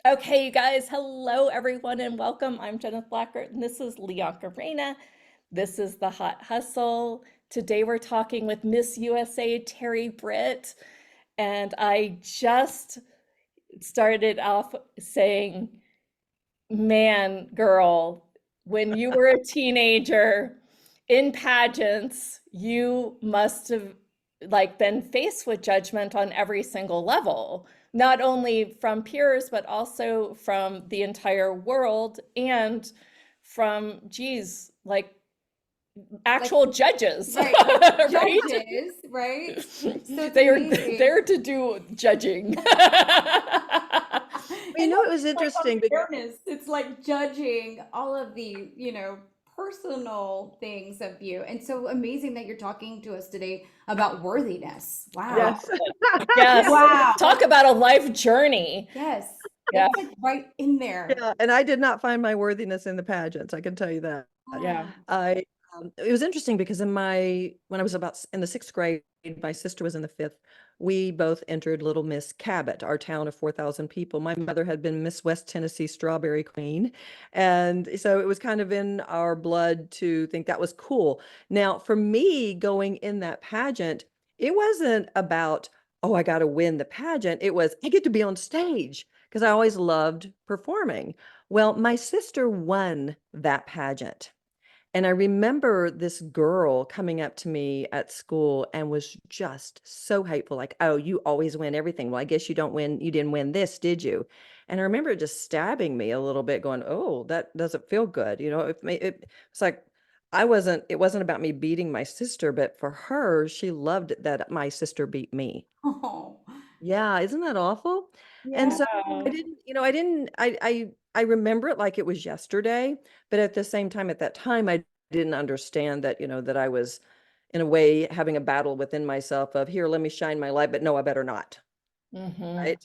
Okay, you guys, hello everyone and welcome. I'm Jennifer Blackert and this is Leonka Reyna. This is the Hot Hustle. Today we're talking with Miss USA Terri Britt, and I just started off saying, man, girl, when you were a teenager in pageants, you must have been faced with judgment on every single level, not only from peers, but also from the entire world and from, geez, like Like, actual judges, right, like right? judges, right? So it's They are amazing. there to do judging. And not It was just like interesting because unfairness, it's like judging all of the, personal things of you. And so amazing that you're talking to us today about worthiness. Wow. yes, Yes. Wow. Talk about a life journey. Yes. Yeah. That's like right in there. yeah, and I did not find my worthiness in the pageants. I can tell you that. Yeah. Ah. I it was interesting because when I was in the sixth grade, my sister was in the fifth. We both entered Little Miss Cabot, our town of 4,000 people. My mother had been Miss West Tennessee Strawberry Queen, and so it was kind of in our blood to think that was cool. Now, for me, going in that pageant, it wasn't about, oh, I got to win the pageant. It was, I get to be on stage because I always loved performing. Well, my sister won that pageant. And I remember this girl coming up to me at school and was just so hateful, like, oh, you always win everything. Well, I guess you didn't win this, did you? And I remember it just stabbing me a little bit, going, oh, that doesn't feel good. It's like it wasn't about me beating my sister, but for her, she loved it that my sister beat me. Oh. Yeah, isn't that awful? And Yeah. so I didn't, I remember it like it was yesterday, but at the same time, at that time, I didn't understand that, that I was in a way having a battle within myself of here, let me shine my light, but no, I better not. Hmm. Right.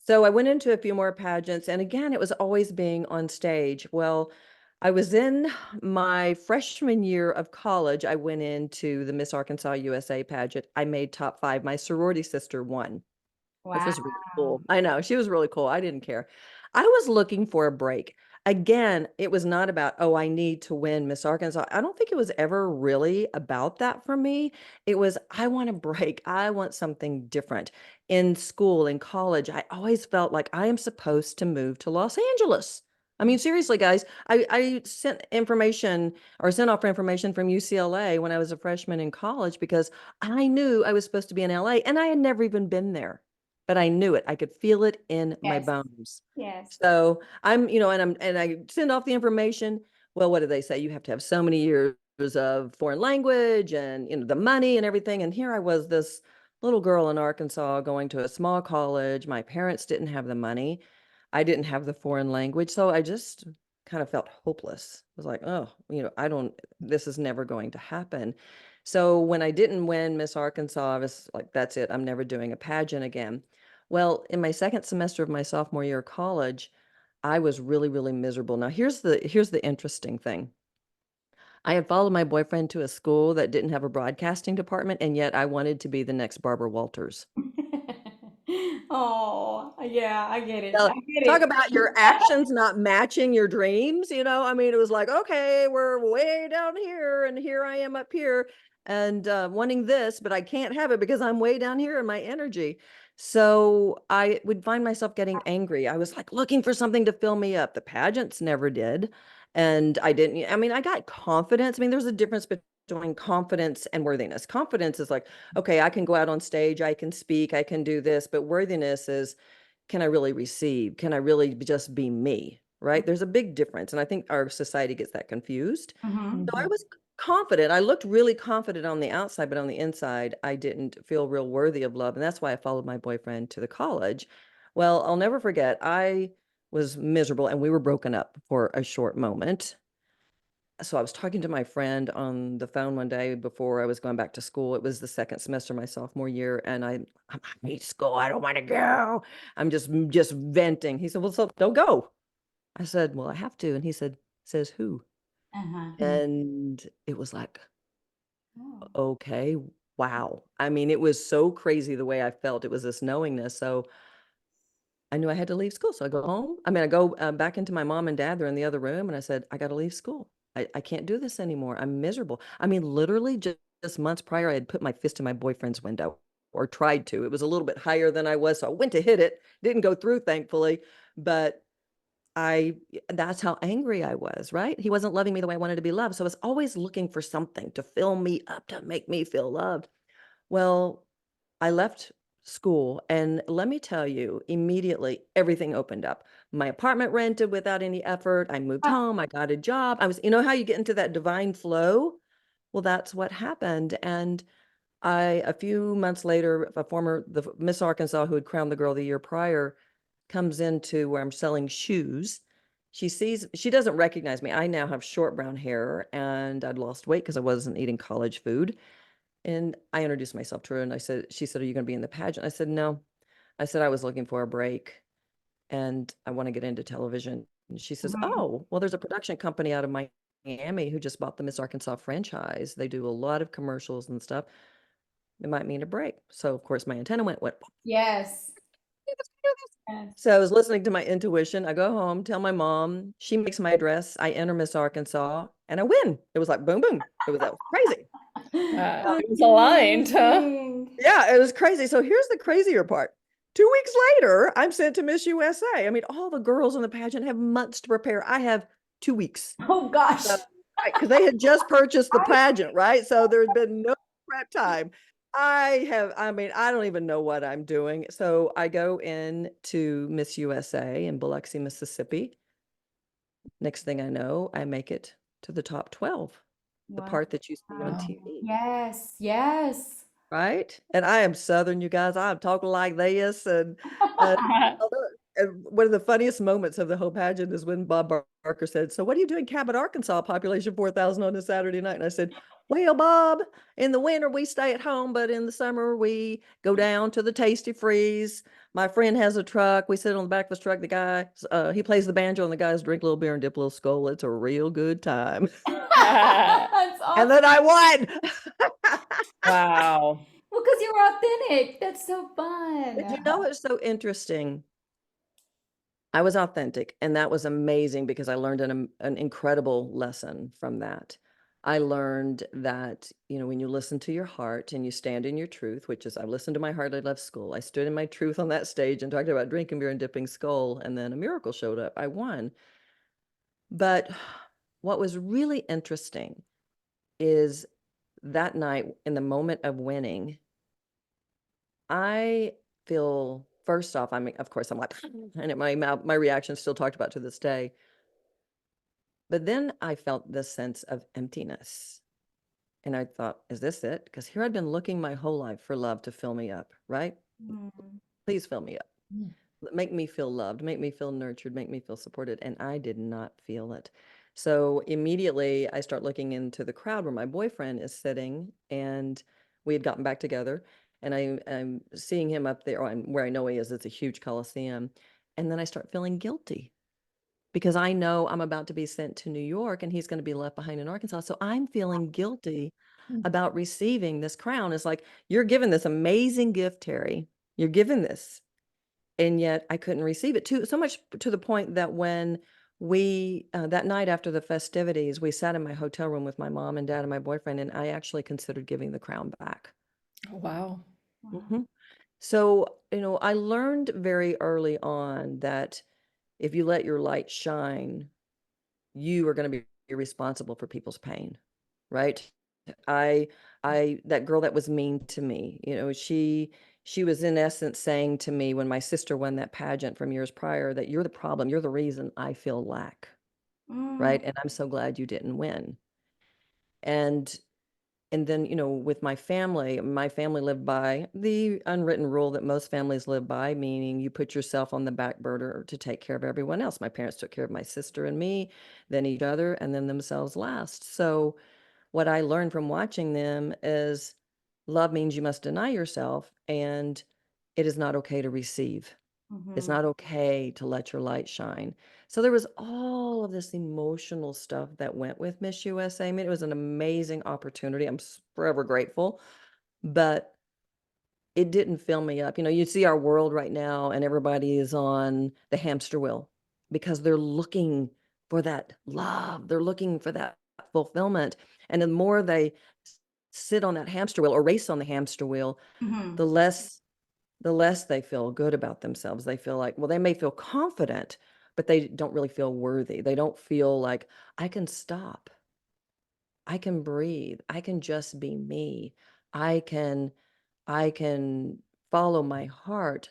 So I went into a few more pageants, and again, it was always being on stage. Well, I was in my freshman year of college. I went into the Miss Arkansas USA pageant. I made top five. My sorority sister won, which Wow. was really cool. I know, she was really cool. I didn't care. I was looking for a break. Again, it was not about, oh, I need to win Miss Arkansas. I don't think it was ever really about that for me. It was, I want a break. I want something different. In school, in college, I always felt like I am supposed to move to Los Angeles. I mean, seriously, guys, I sent off information from UCLA when I was a freshman in college because I knew I was supposed to be in LA and I had never even been there, but I knew it. I could feel it in my Yes. bones. Yes. So and I send off the information. Well, what do they say? You have to have so many years of foreign language and the money and everything. And here I was, this little girl in Arkansas going to a small college. My parents didn't have the money. I didn't have the foreign language. So I just kind of felt hopeless. I was like, oh, I don't, this is never going to happen. So when I didn't win Miss Arkansas, I was like, that's it. I'm never doing a pageant again. Well, in my second semester of my sophomore year of college, I was really, really miserable. Now, here's the interesting thing. I had followed my boyfriend to a school that didn't have a broadcasting department, and yet I wanted to be the next Barbara Walters. Oh, yeah, I get it. Now, I get talk it. about your actions not matching your dreams. I mean, it was like, okay, we're way down here, and here I am up here, and wanting this, but I can't have it because I'm way down here in my energy. So I would find myself getting angry. I was like looking for something to fill me up. The pageants never did. And I didn't, I mean, I got confidence. I mean, there's a difference between confidence and worthiness. Confidence is like, okay, I can go out on stage, I can speak, I can do this, but worthiness is, can I really receive? Can I really just be me? Right? There's a big difference. And I think our society gets that confused. Hmm. So I Hmm. was confident. I looked really confident on the outside, but on the inside, I didn't feel real worthy of love. And that's why I followed my boyfriend to the college. Well, I'll never forget, I was miserable and we were broken up for a short moment. So I was talking to my friend on the phone one day before I was going back to school. It was the second semester of my sophomore year, and I hate school. I don't want to go. I'm just venting. He said, "Well, so don't go." I said, "Well, I have to." And he said, "Says who?" Uh-huh. And it was like, Oh. okay, wow. I mean, it was so crazy the way I felt. It was this knowingness. So I knew I had to leave school. So I go home. I go back into my mom and dad. They're in the other room. And I said, I got to leave school. I can't do this anymore. I'm miserable. Literally just months prior, I had put my fist in my boyfriend's window, or tried to. It was a little bit higher than I was. So I went to hit it. Didn't go through, thankfully. But that's how angry I was, right? He wasn't loving me the way I wanted to be loved. So I was always looking for something to fill me up, to make me feel loved. Well, I left school, and let me tell you, immediately everything opened up. My apartment rented without any effort. I moved Ah, home. I got a job. You know how you get into that divine flow? Well, that's what happened. And a few months later, the Miss Arkansas, who had crowned the girl the year prior, comes into where I'm selling shoes. She doesn't recognize me. I now have short brown hair, and I'd lost weight because I wasn't eating college food. And I introduced myself to her, and she said, "Are you going to be in the pageant?" I said, "No." I said, "I was looking for a break, and I want to get into television." And she says, mhm. "Oh, well, there's a production company out of Miami who just bought the Miss Arkansas franchise. They do a lot of commercials and stuff. It might mean a break." So, of course, my antenna went. Yes. Yes. So I was listening to my intuition. I go home, tell my mom. She makes my address. I enter Miss Arkansas, and I win. It was like boom, boom. That was crazy. It That's was aligned, huh? amazing. Yeah, it was crazy. So here's the crazier part. 2 weeks later, I'm sent to Miss USA. All the girls in the pageant have months to prepare. I have 2 weeks. Oh gosh. So, right, because they had just purchased the pageant, right? So there's been no prep time. I don't even know what I'm doing. So I go in to Miss USA in Biloxi, Mississippi. Next thing I know, I make it to the top 12, the Wow. part that you see on TV. Yes. Yes. Right? And I am Southern, you guys. I'm talking like this. Uh, and one of the funniest moments of the whole pageant is when Bob Barker said, "So what do you do in Cabot, Arkansas, population 4,000 on a Saturday night?" And I said, "Well, Bob, in the winter we stay at home, but in the summer we go down to the Tasty Freeze. My friend has a truck. We sit on the back of his truck. The guy, he plays the banjo, and the guys drink a little beer and dip a little skull. It's a real good time." That's And awesome. then I won. Wow. Well, because you're authentic. That's so But fun. you know what's so interesting? I was authentic, and that was amazing because I learned an incredible lesson from that. I learned that, when you listen to your heart and you stand in your truth, which is I listened to my heart, I left school. I stood in my truth on that stage and talked about drinking beer and dipping skull, and then a miracle showed up. I won. But what was really interesting is that night, in the moment of winning, I feel, first off, of course, I'm like, and my reaction still talked about to this day. But then I felt this sense of emptiness. And I thought, is this it? Because here I'd been looking my whole life for love to fill me up, right? Mm. Please fill me up. Make me feel loved, make me feel nurtured, make me feel supported. And I did not feel it. So immediately I start looking into the crowd where my boyfriend is sitting, and we had gotten back together. And I'm seeing him up there, where I know he is. It's a huge coliseum. And then I start feeling guilty because I know I'm about to be sent to New York, and he's going to be left behind in Arkansas. So I'm feeling guilty about receiving this crown. It's like, you're given this amazing gift, Terri. You're given this. And yet I couldn't receive it, too, so much to the point that when that night after the festivities, we sat in my hotel room with my mom and dad and my boyfriend, and I actually considered giving the crown back. Oh, wow. Wow. Mhm. So, I learned very early on that if you let your light shine, you are going to be responsible for people's pain, right? I that girl that was mean to me, she was in essence saying to me when my sister won that pageant from years prior that you're the problem, you're the reason I feel lack, Mm. right? And I'm so glad you didn't win. And then, with my family lived by the unwritten rule that most families live by, meaning you put yourself on the back burner to take care of everyone else. My parents took care of my sister and me, then each other, and then themselves last. So what I learned from watching them is love means you must deny yourself, and it is not okay to receive. It's Mhm. not okay to let your light shine. So there was all of this emotional stuff that went with Miss USA. It was an amazing opportunity. I'm forever grateful. But it didn't fill me up. You see our world right now, and everybody is on the hamster wheel because they're looking for that love. They're looking for that fulfillment. And the more they sit on that hamster wheel or race on the hamster wheel, Hmm. the less they feel good about themselves. They feel like, well, they may feel confident, but they don't really feel worthy. They don't feel like, I can stop. I can breathe. I can just be me. I can I can follow my heart,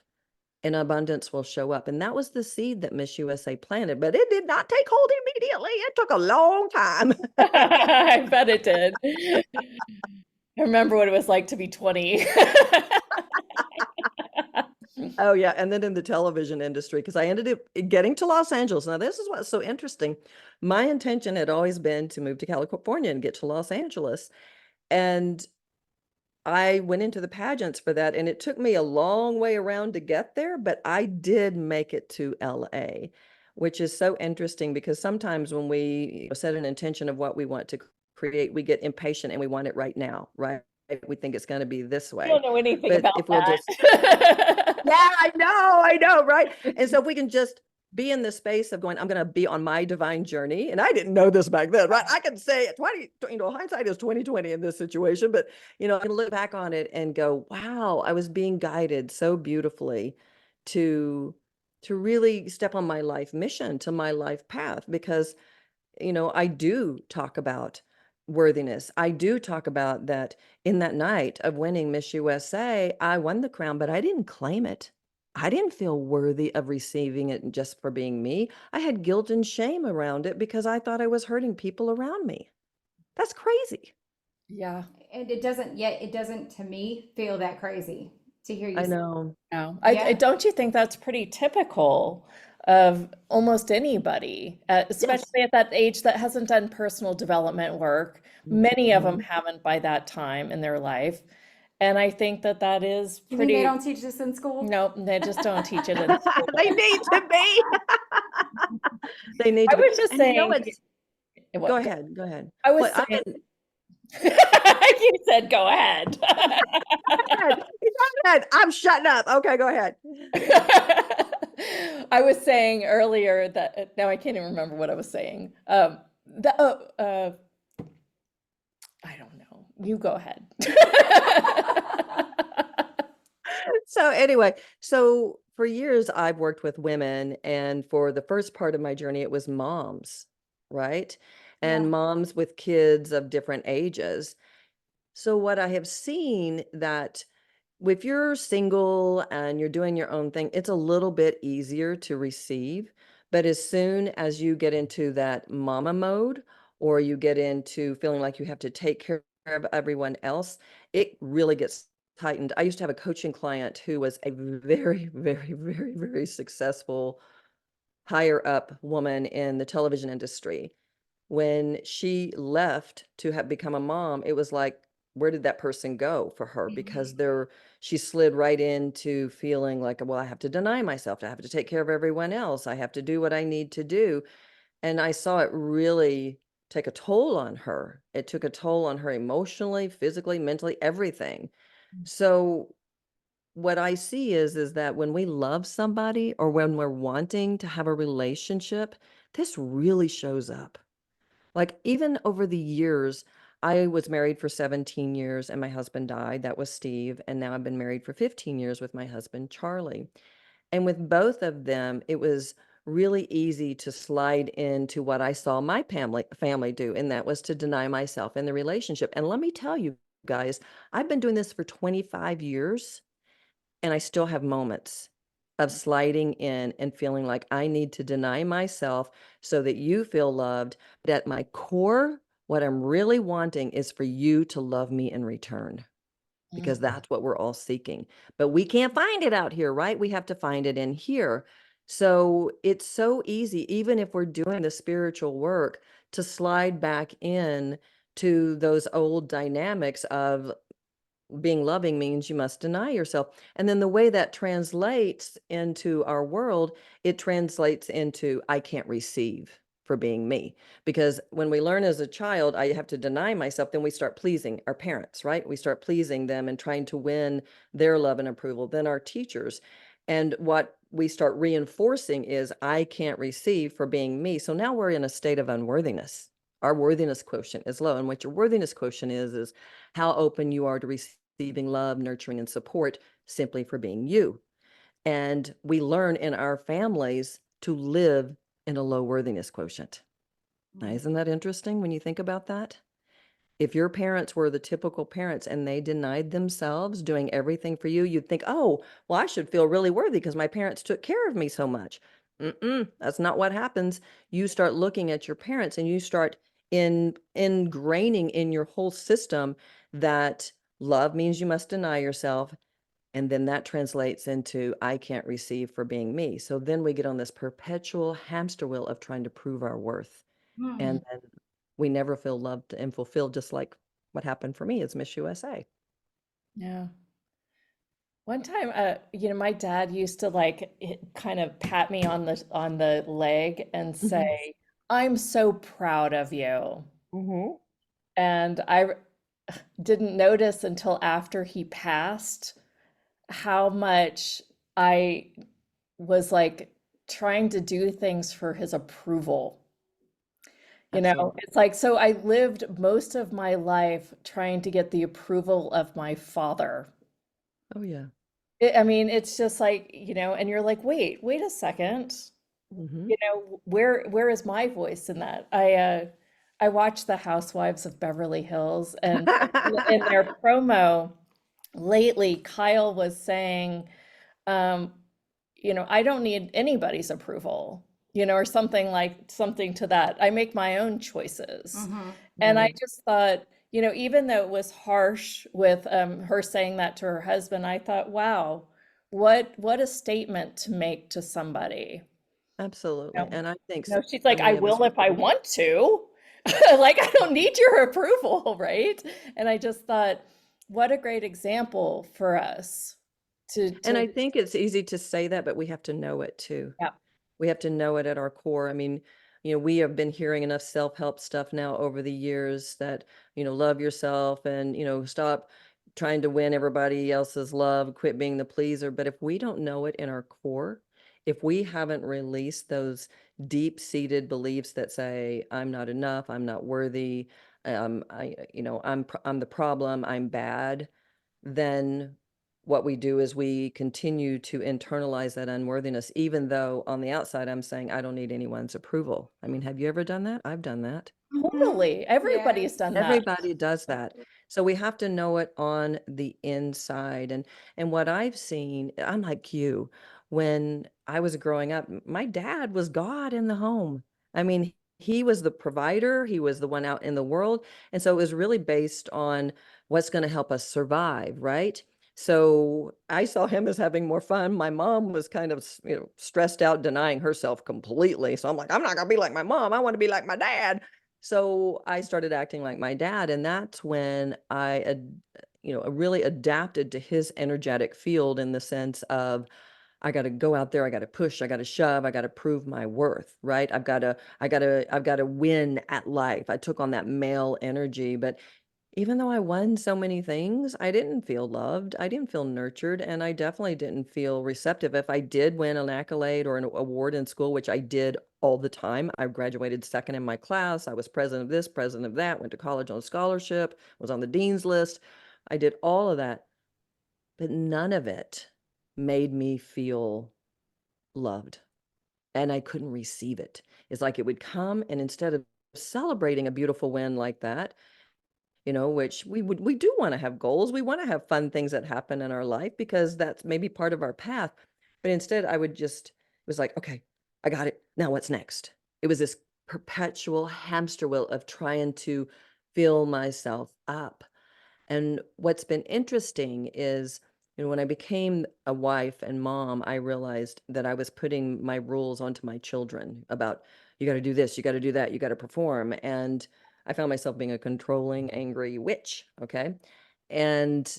and abundance will show up. And that was the seed that Miss USA planted, but it did not take hold immediately. It took a long time. I bet it did. I remember what it was like to be 20. Oh yeah, and then in the television industry, because I ended up getting to Los Angeles. Now, this is what's so interesting. My intention had always been to move to California and get to Los Angeles. And I went into the pageants for that, and it took me a long way around to get there, but I did make it to LA, which is so interesting because sometimes when we set an intention of what we want to create, we get impatient and we want it right now, right? We think it's going to be this I way. don't know anything But about if we'll just that. yeah, I know, right? And so if we can just be in the space of going, I'm going to be on my divine journey. And I didn't know this back then, right? I can say 20, hindsight is 2020 in this situation, but I can look back on it and go, wow, I was being guided so beautifully to really step on my life mission, to my life path, because I do talk about worthiness. I do talk about that in that night of winning Miss USA, I won the crown, but I didn't claim it. I didn't feel worthy of receiving it just for being me. I had guilt and shame around it because I thought I was hurting people around me. That's crazy. Yeah, And it doesn't to me feel that crazy to hear you I say. know. no. I Yeah. don't you think that's pretty typical of almost anybody, Yes. especially at that age that hasn't done personal development work. Many of them Mhm. haven't by that time in their life. And I think that that is You mean they pretty, don't teach this in school? nope, they just don't teach it in They school. need to be. They need I to be. was just And saying, it's go what, ahead. Go ahead. I was Well, I saying, didn't you said go ahead. go ahead. Go ahead. I'm shutting up. Okay, go ahead. I was saying earlier that now I can't even remember what I was saying. I don't know. You go ahead. So anyway, so for years I've worked with women, and for the first part of my journey, it was moms, right? Yeah. And moms with kids of different ages. So what I have seen that if you're single and you're doing your own thing, it's a little bit easier to receive. But as soon as you get into that mama mode, or you get into feeling like you have to take care of everyone else, it really gets tightened. I used to have a coaching client who was a very, very, very, very successful higher up woman in the television industry. When she left to have become a mom, it was like, where did that person go for her? Because Mhm. she slid right into feeling like, well, I have to deny myself. I have to take care of everyone else. I have to do what I need to do. And I saw it really take a toll on her. It took a toll on her emotionally, physically, mentally, everything. So what I see is that when we love somebody or when we're wanting to have a relationship, this really shows up. Like, even over the years, I was married for 17 years and my husband died. That was Steve. And now I've been married for 15 years with my husband, Charlie. And with both of them, it was really easy to slide into what I saw my family do, and that was to deny myself in the relationship. And let me tell you guys, I've been doing this for 25 years, and I still have moments of sliding in and feeling like I need to deny myself so that you feel loved. But at my core, what I'm really wanting is for you to love me in return, because Mm. that's what we're all seeking. But we can't find it out here, right? We have to find it in here. So it's so easy, even if we're doing the spiritual work, to slide back in to those old dynamics of being loving means you must deny yourself. And then the way that translates into our world, it translates into I can't receive for being me. Because when we learn as a child, I have to deny myself, then we start pleasing our parents, right? We start pleasing them and trying to win their love and approval, then our teachers. And what we start reinforcing is I can't receive for being me. So now we're in a state of unworthiness. Our worthiness quotient is low. And what your worthiness quotient is how open you are to receiving love, nurturing, and support simply for being you. And we learn in our families to live in a low worthiness quotient. Now, isn't that interesting when you think about that? If your parents were the typical parents and they denied themselves doing everything for you, you'd think, oh, well, I should feel really worthy because my parents took care of me so much. That's not what happens. You start looking at your parents and you start ingraining in your whole system that love means you must deny yourself. And then that translates into I can't receive for being me. So then we get on this perpetual hamster wheel of trying to prove our worth. And Mm. then we never feel loved and fulfilled, just like what happened for me as Miss USA. Yeah. One time, my dad used to like kind of pat me on the leg and Mhm. say, "I'm so proud of you." Mhm. And I didn't notice until after he passed how much I was like trying to do things for his approval. Absolutely. It's like, so I lived most of my life trying to get the approval of my father. Oh, yeah. I mean, it's just like, and you're like, wait a second. Mhm. Where is my voice in that? I watched The Housewives of Beverly Hills, and in their promo lately, Kyle was saying, um, I don't need anybody's approval, or something to that. I make my own choices. Mm-hmm. And I Right. just thought, even though it was harsh with her saying that to her husband, I thought, wow, what a statement to make to somebody. Absolutely. And I think She's so like, I many of us will are if I doing want to. Like, I don't need your approval, right? And I just thought, what a great example for us and to I think it's easy to say that, but we have to know it too. yeah. We have to know it at our core. I mean, we have been hearing enough self-help stuff now over the years that, love yourself and, stop trying to win everybody else's love, quit being the pleaser. But if we don't know it in our core, if we haven't released those deep-seated beliefs that say, I'm not enough, I'm not worthy, I'm the problem, I'm bad, then what we do is we continue to internalize that unworthiness, even though on the outside I'm saying, I don't need anyone's approval. I mean, have you ever done that? I've done that. Mm-hmm. Totally. Everybody's Yes. done that. Everybody does that. So we have to know it on the inside. And what I've seen, I'm like you, when I was growing up, my dad was God in the home. I mean, he was the provider, he was the one out in the world. And so it was really based on what's going to help us survive, right? So I saw him as having more fun. My mom was kind of, stressed out, denying herself completely. So I'm like, I'm not going to be like my mom. I want to be like my dad. So I started acting like my dad, and that's when really adapted to his energetic field in the sense of I got to go out there, I got to push, I got to shove, I got to prove my worth, right? I've got to win at life. I took on that male energy, but even though I won so many things, I didn't feel loved. I didn't feel nurtured, and I definitely didn't feel receptive. If I did win an accolade or an award in school, which I did all the time, I graduated second in my class. I was president of this, president of that, went to college on a scholarship, was on the dean's list. I did all of that, but none of it made me feel loved, and I couldn't receive it. It's like it would come, and instead of celebrating a beautiful win like that, which we do want to have goals. We want to have fun things that happen in our life because that's maybe part of our path. But instead, it was like, okay, I got it. Now what's next? It was this perpetual hamster wheel of trying to fill myself up. And what's been interesting is, when I became a wife and mom, I realized that I was putting my rules onto my children about you got to do this, you got to do that, you got to perform. And I found myself being a controlling, angry witch. Okay. And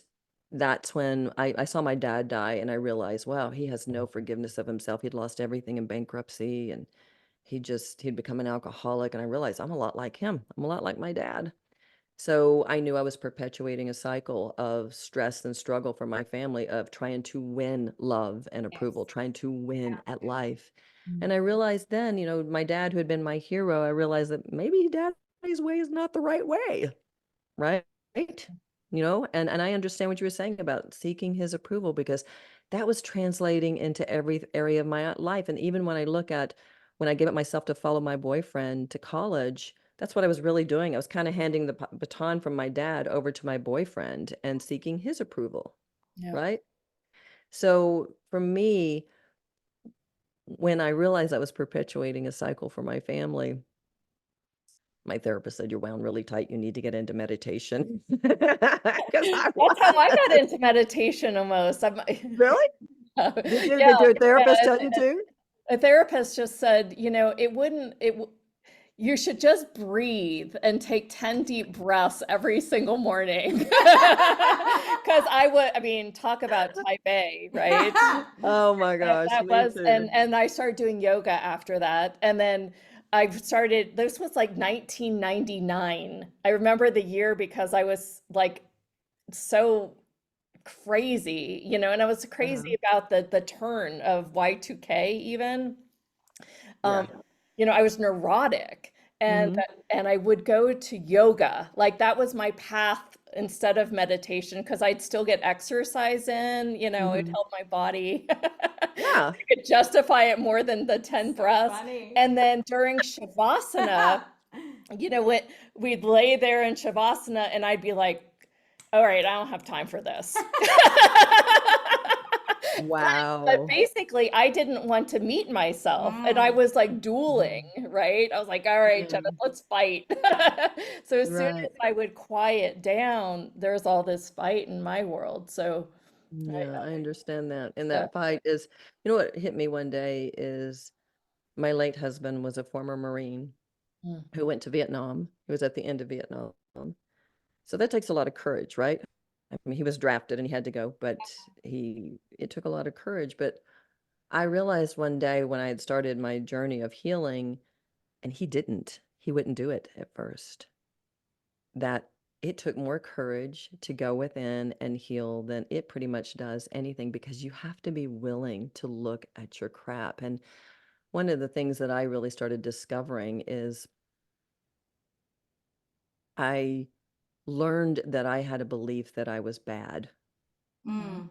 that's when I saw my dad die and I realized, wow, he has no forgiveness of himself. He'd lost everything in bankruptcy. And he'd become an alcoholic, and I realized I'm a lot like him. I'm a lot like my dad. So I knew I was perpetuating a cycle of stress and struggle for my family of trying to win love and approval, Yes. trying to win Yeah. at life. Mm. And I realized then, my dad who had been my hero, I realized that maybe daddy's way is not the right way, right? And I understand what you were saying about seeking his approval, because that was translating into every area of my life. And even when I gave up myself to follow my boyfriend to college, that's what I was really doing. I was kind of handing the baton from my dad over to my boyfriend and seeking his approval, Yeah. right? So for me, when I realized I was perpetuating a cycle for my family, my therapist said, "You're wound really tight. You need to get into meditation." Because I That's how I got was. into meditation almost. Really? Yeah, Did your therapist yeah. tell you to? A therapist just said, you should just breathe and take 10 deep breaths every single morning. Because I mean, talk about type A, right? Oh my gosh, That me was, too. and I started doing yoga after that. And then this was like 1999. I remember the year because I was like so crazy, and I was Uh-huh. crazy about the turn of Y2K even. Yeah. Um, I was neurotic, and Hmm. and I would go to yoga. Like that was my path instead of meditation because I'd still get exercise in, it Hmm. helped my body. Yeah. I could justify it more than the 10 So breaths. funny. And then during Shavasana, what we'd lay there in Shavasana and I'd be like, all right, I don't have time for this. But Wow. basically, I didn't want to meet myself, and I Mm. was like dueling, Mhm. right? I was like, all right, Yeah. Jenna, let's fight. So as soon as Right. I would quiet down, there's all this fight in my world. So I, Yeah, I understand that. And yeah. that fight is, what hit me one day is my late husband was a former Marine Mm. who went to Vietnam. He was at the end of Vietnam. So that takes a lot of courage, right? I mean, he was drafted and he had to go, but it took a lot of courage. But I realized one day when I had started my journey of healing, and he wouldn't do it at first, that it took more courage to go within and heal than it pretty much does anything, because you have to be willing to look at your crap. And one of the things that I really started discovering is I learned that I had a belief that I was bad. Mm.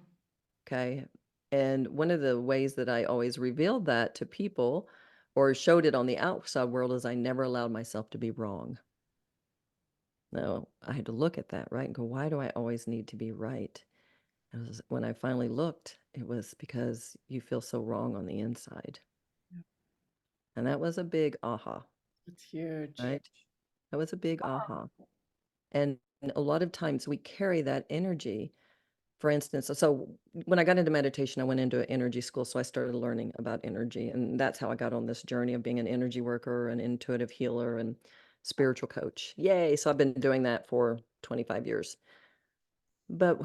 Okay. And one of the ways that I always revealed that to people or showed it on the outside world is I never allowed myself to be wrong. No, I had to look at that, right? And go, why do I always need to be right? And when I finally looked, it was because you feel so wrong on the inside. And that was a big aha, It's huge. right? That was a big aha. And a lot of times we carry that energy. For instance, so when I got into meditation, I went into an energy school. So I started learning about energy. And that's how I got on this journey of being an energy worker, an intuitive healer, and spiritual coach. Yay. So I've been doing that for 25 years. But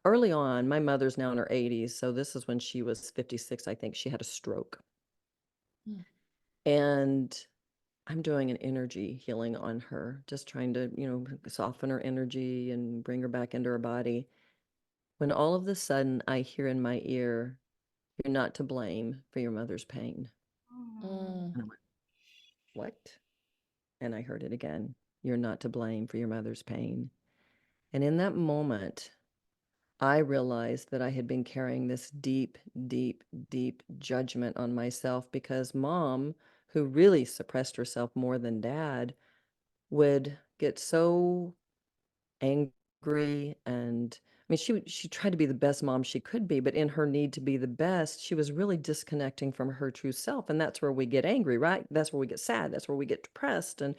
early on, my mother's now in her 80s. So this is when she was 56, I think. She had a stroke. Mm. And I'm doing an energy healing on her, just trying to, soften her energy and bring her back into her body. When all of a sudden I hear in my ear, "You're not to blame for your mother's pain." Mm. Mm. And I went, "What?" And I heard it again. "You're not to blame for your mother's pain." And in that moment, I realized that I had been carrying this deep, deep, deep judgment on myself, because mom, who really suppressed herself more than dad, would get so angry. And I mean, she tried to be the best mom she could be, but in her need to be the best, she was really disconnecting from her true self. And that's where we get angry, right? That's where we get sad. That's where we get depressed. And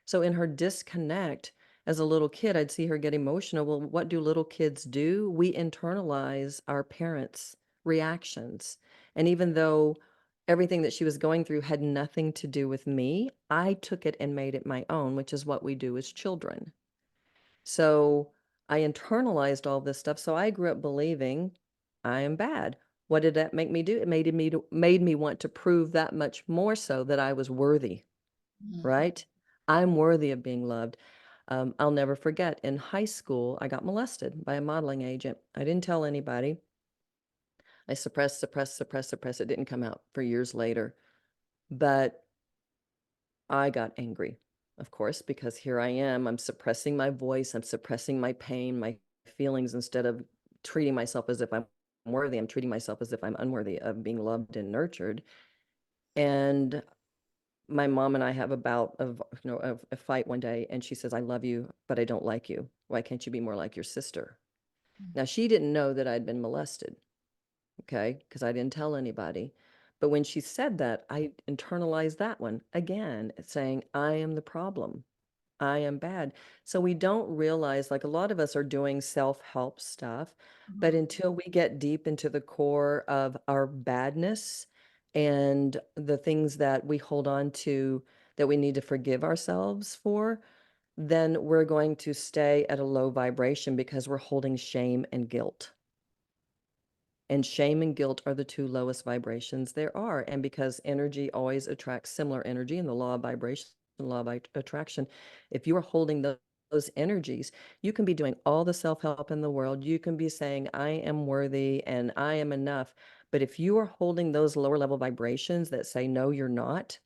so in her disconnect as a little kid, I'd see her get emotional. Well, what do little kids do? We internalize our parents' reactions. And even though everything that she was going through had nothing to do with me, I took it and made it my own, which is what we do as children. So I internalized all this stuff. So I grew up believing I am bad. What did that make me do? It made me want to prove that much more so that I was worthy, Mm. right? I'm worthy of being loved. I'll never forget in high school, I got molested by a modeling agent. I didn't tell anybody. I suppressed. It didn't come out for years later. But I got angry, of course, because here I am. I'm suppressing my voice. I'm suppressing my pain, my feelings, instead of treating myself as if I'm worthy. I'm treating myself as if I'm unworthy of being loved and nurtured. And my mom and I have a bout of, of a fight one day, and she says, "I love you, but I don't like you. Why can't you be more like your sister?" Now, she didn't know that I'd been molested, okay, because I didn't tell anybody. But when she said that, I internalized that one again, saying, I am the problem. I am bad. So we don't realize, like, a lot of us are doing self-help stuff, but Mhm. until we get deep into the core of our badness and the things that we hold on to that we need to forgive ourselves for, then we're going to stay at a low vibration because we're holding shame and guilt. And shame and guilt are the two lowest vibrations there are. And because energy always attracts similar energy in the law of vibration, law of attraction, if you are holding those energies, you can be doing all the self-help in the world. You can be saying, I am worthy and I am enough. But if you are holding those lower level vibrations that say, no, you're not,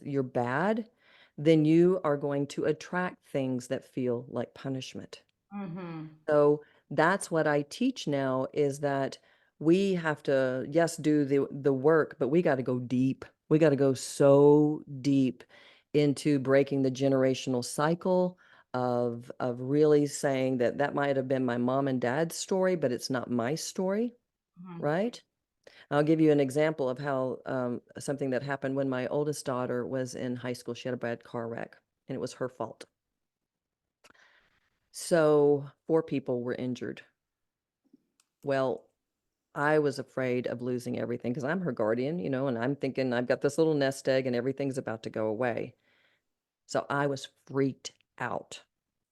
you're bad, then you are going to attract things that feel like punishment. Mhm. So that's what I teach now, is that we have to, yes, do the work, but we got to go deep. We got to go so deep into breaking the generational cycle of really saying that that might have been my mom and dad's story, but it's not my story, Mhm. right? I'll give you an example of how something that happened when my oldest daughter was in high school. She had a bad car wreck, and it was her fault. So 4 people were injured. Well, I was afraid of losing everything because I'm her guardian, and I'm thinking I've got this little nest egg and everything's about to go away. So I was freaked out.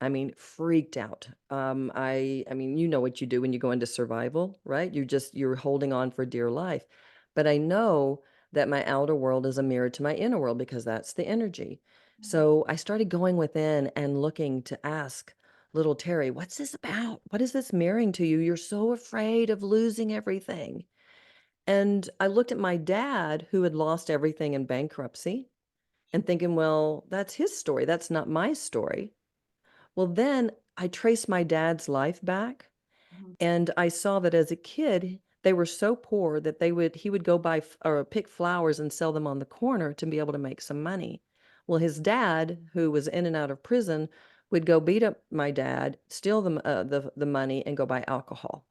I mean, freaked out. I mean, you know what you do when you go into survival, right? You're holding on for dear life. But I know that my outer world is a mirror to my inner world because that's the energy. So I started going within and looking to ask little Terry, what's this about? What is this mirroring to you? You're so afraid of losing everything. And I looked at my dad, who had lost everything in bankruptcy, and thinking, well, that's his story. That's not my story. Well, then I traced my dad's life back, Mhm. and I saw that as a kid, they were so poor that he would go buy or pick flowers and sell them on the corner to be able to make some money. Well, his dad, who was in and out of prison, would go beat up my dad, steal the money, and go buy alcohol.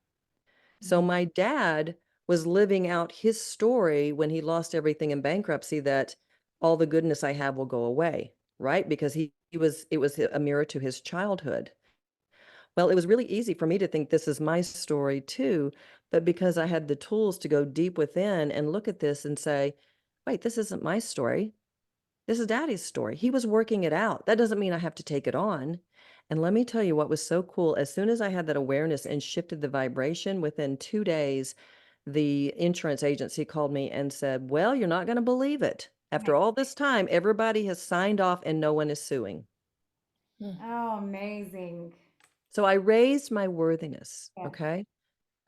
So Mhm. my dad was living out his story when he lost everything in bankruptcy, that all the goodness I have will go away, right? Because it was a mirror to his childhood. Well, it was really easy for me to think this is my story too, but because I had the tools to go deep within and look at this and say, wait, this isn't my story. This is daddy's story. He was working it out. That doesn't mean I have to take it on. And let me tell you what was so cool. As soon as I had that awareness and shifted the vibration, within 2 days, the insurance agency called me and said, well, you're not going to believe it. After all this time, everybody has signed off and no one is suing. Mm. Oh, amazing. So I raised my worthiness. Yeah. Okay.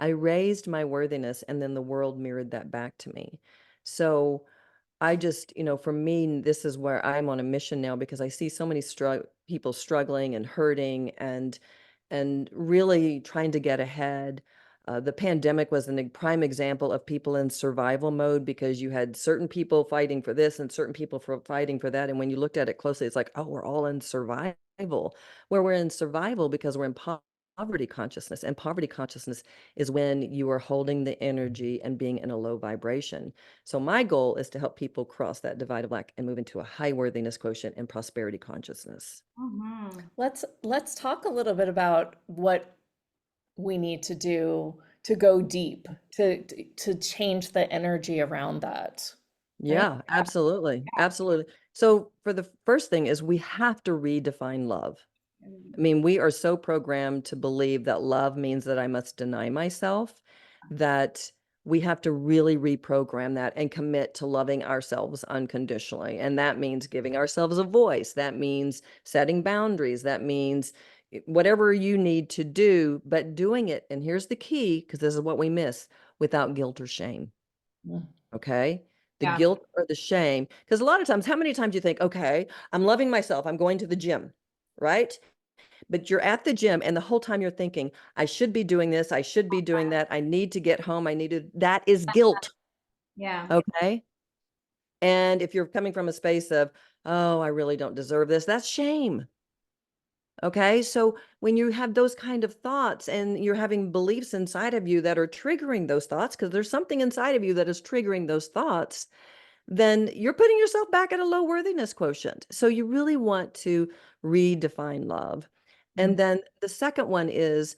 I raised my worthiness, and then the world mirrored that back to me. So I just, for me, this is where I'm on a mission now, because I see so many people struggling and hurting and really trying to get ahead. The pandemic was a prime example of people in survival mode, because you had certain people fighting for this and certain people fighting for that. And when you looked at it closely, it's like, oh, we're all in survival, where we're in survival because we're in poverty consciousness. And poverty consciousness is when you are holding the energy and being in a low vibration. So my goal is to help people cross that divide of lack and move into a high worthiness quotient and prosperity consciousness. Mhm. Let's talk a little bit about what we need to do to go deep to change the energy around that, right? Yeah, absolutely. Absolutely. So for the first thing is we have to redefine love. I Mhm. mean, we are so programmed to believe that love means that I must deny myself, that we have to really reprogram that and commit to loving ourselves unconditionally. And that means giving ourselves a voice. That means setting boundaries. That means whatever you need to do, but doing it. And here's the key, because this is what we miss, without guilt or shame. Mm. Okay. The Yeah. guilt or the shame. Because a lot of times, how many times do you think, okay, I'm loving myself, I'm going to the gym, right? But you're at the gym and the whole time you're thinking, I should be doing this, I should be doing that, I need to get home, I need to, that is guilt. Yeah. Okay. And if you're coming from a space of, oh, I really don't deserve this, that's shame. Okay. So when you have those kind of thoughts and you're having beliefs inside of you that are triggering those thoughts, because there's something inside of you that is triggering those thoughts, then you're putting yourself back at a low worthiness quotient. So you really want to redefine love. And then the second one is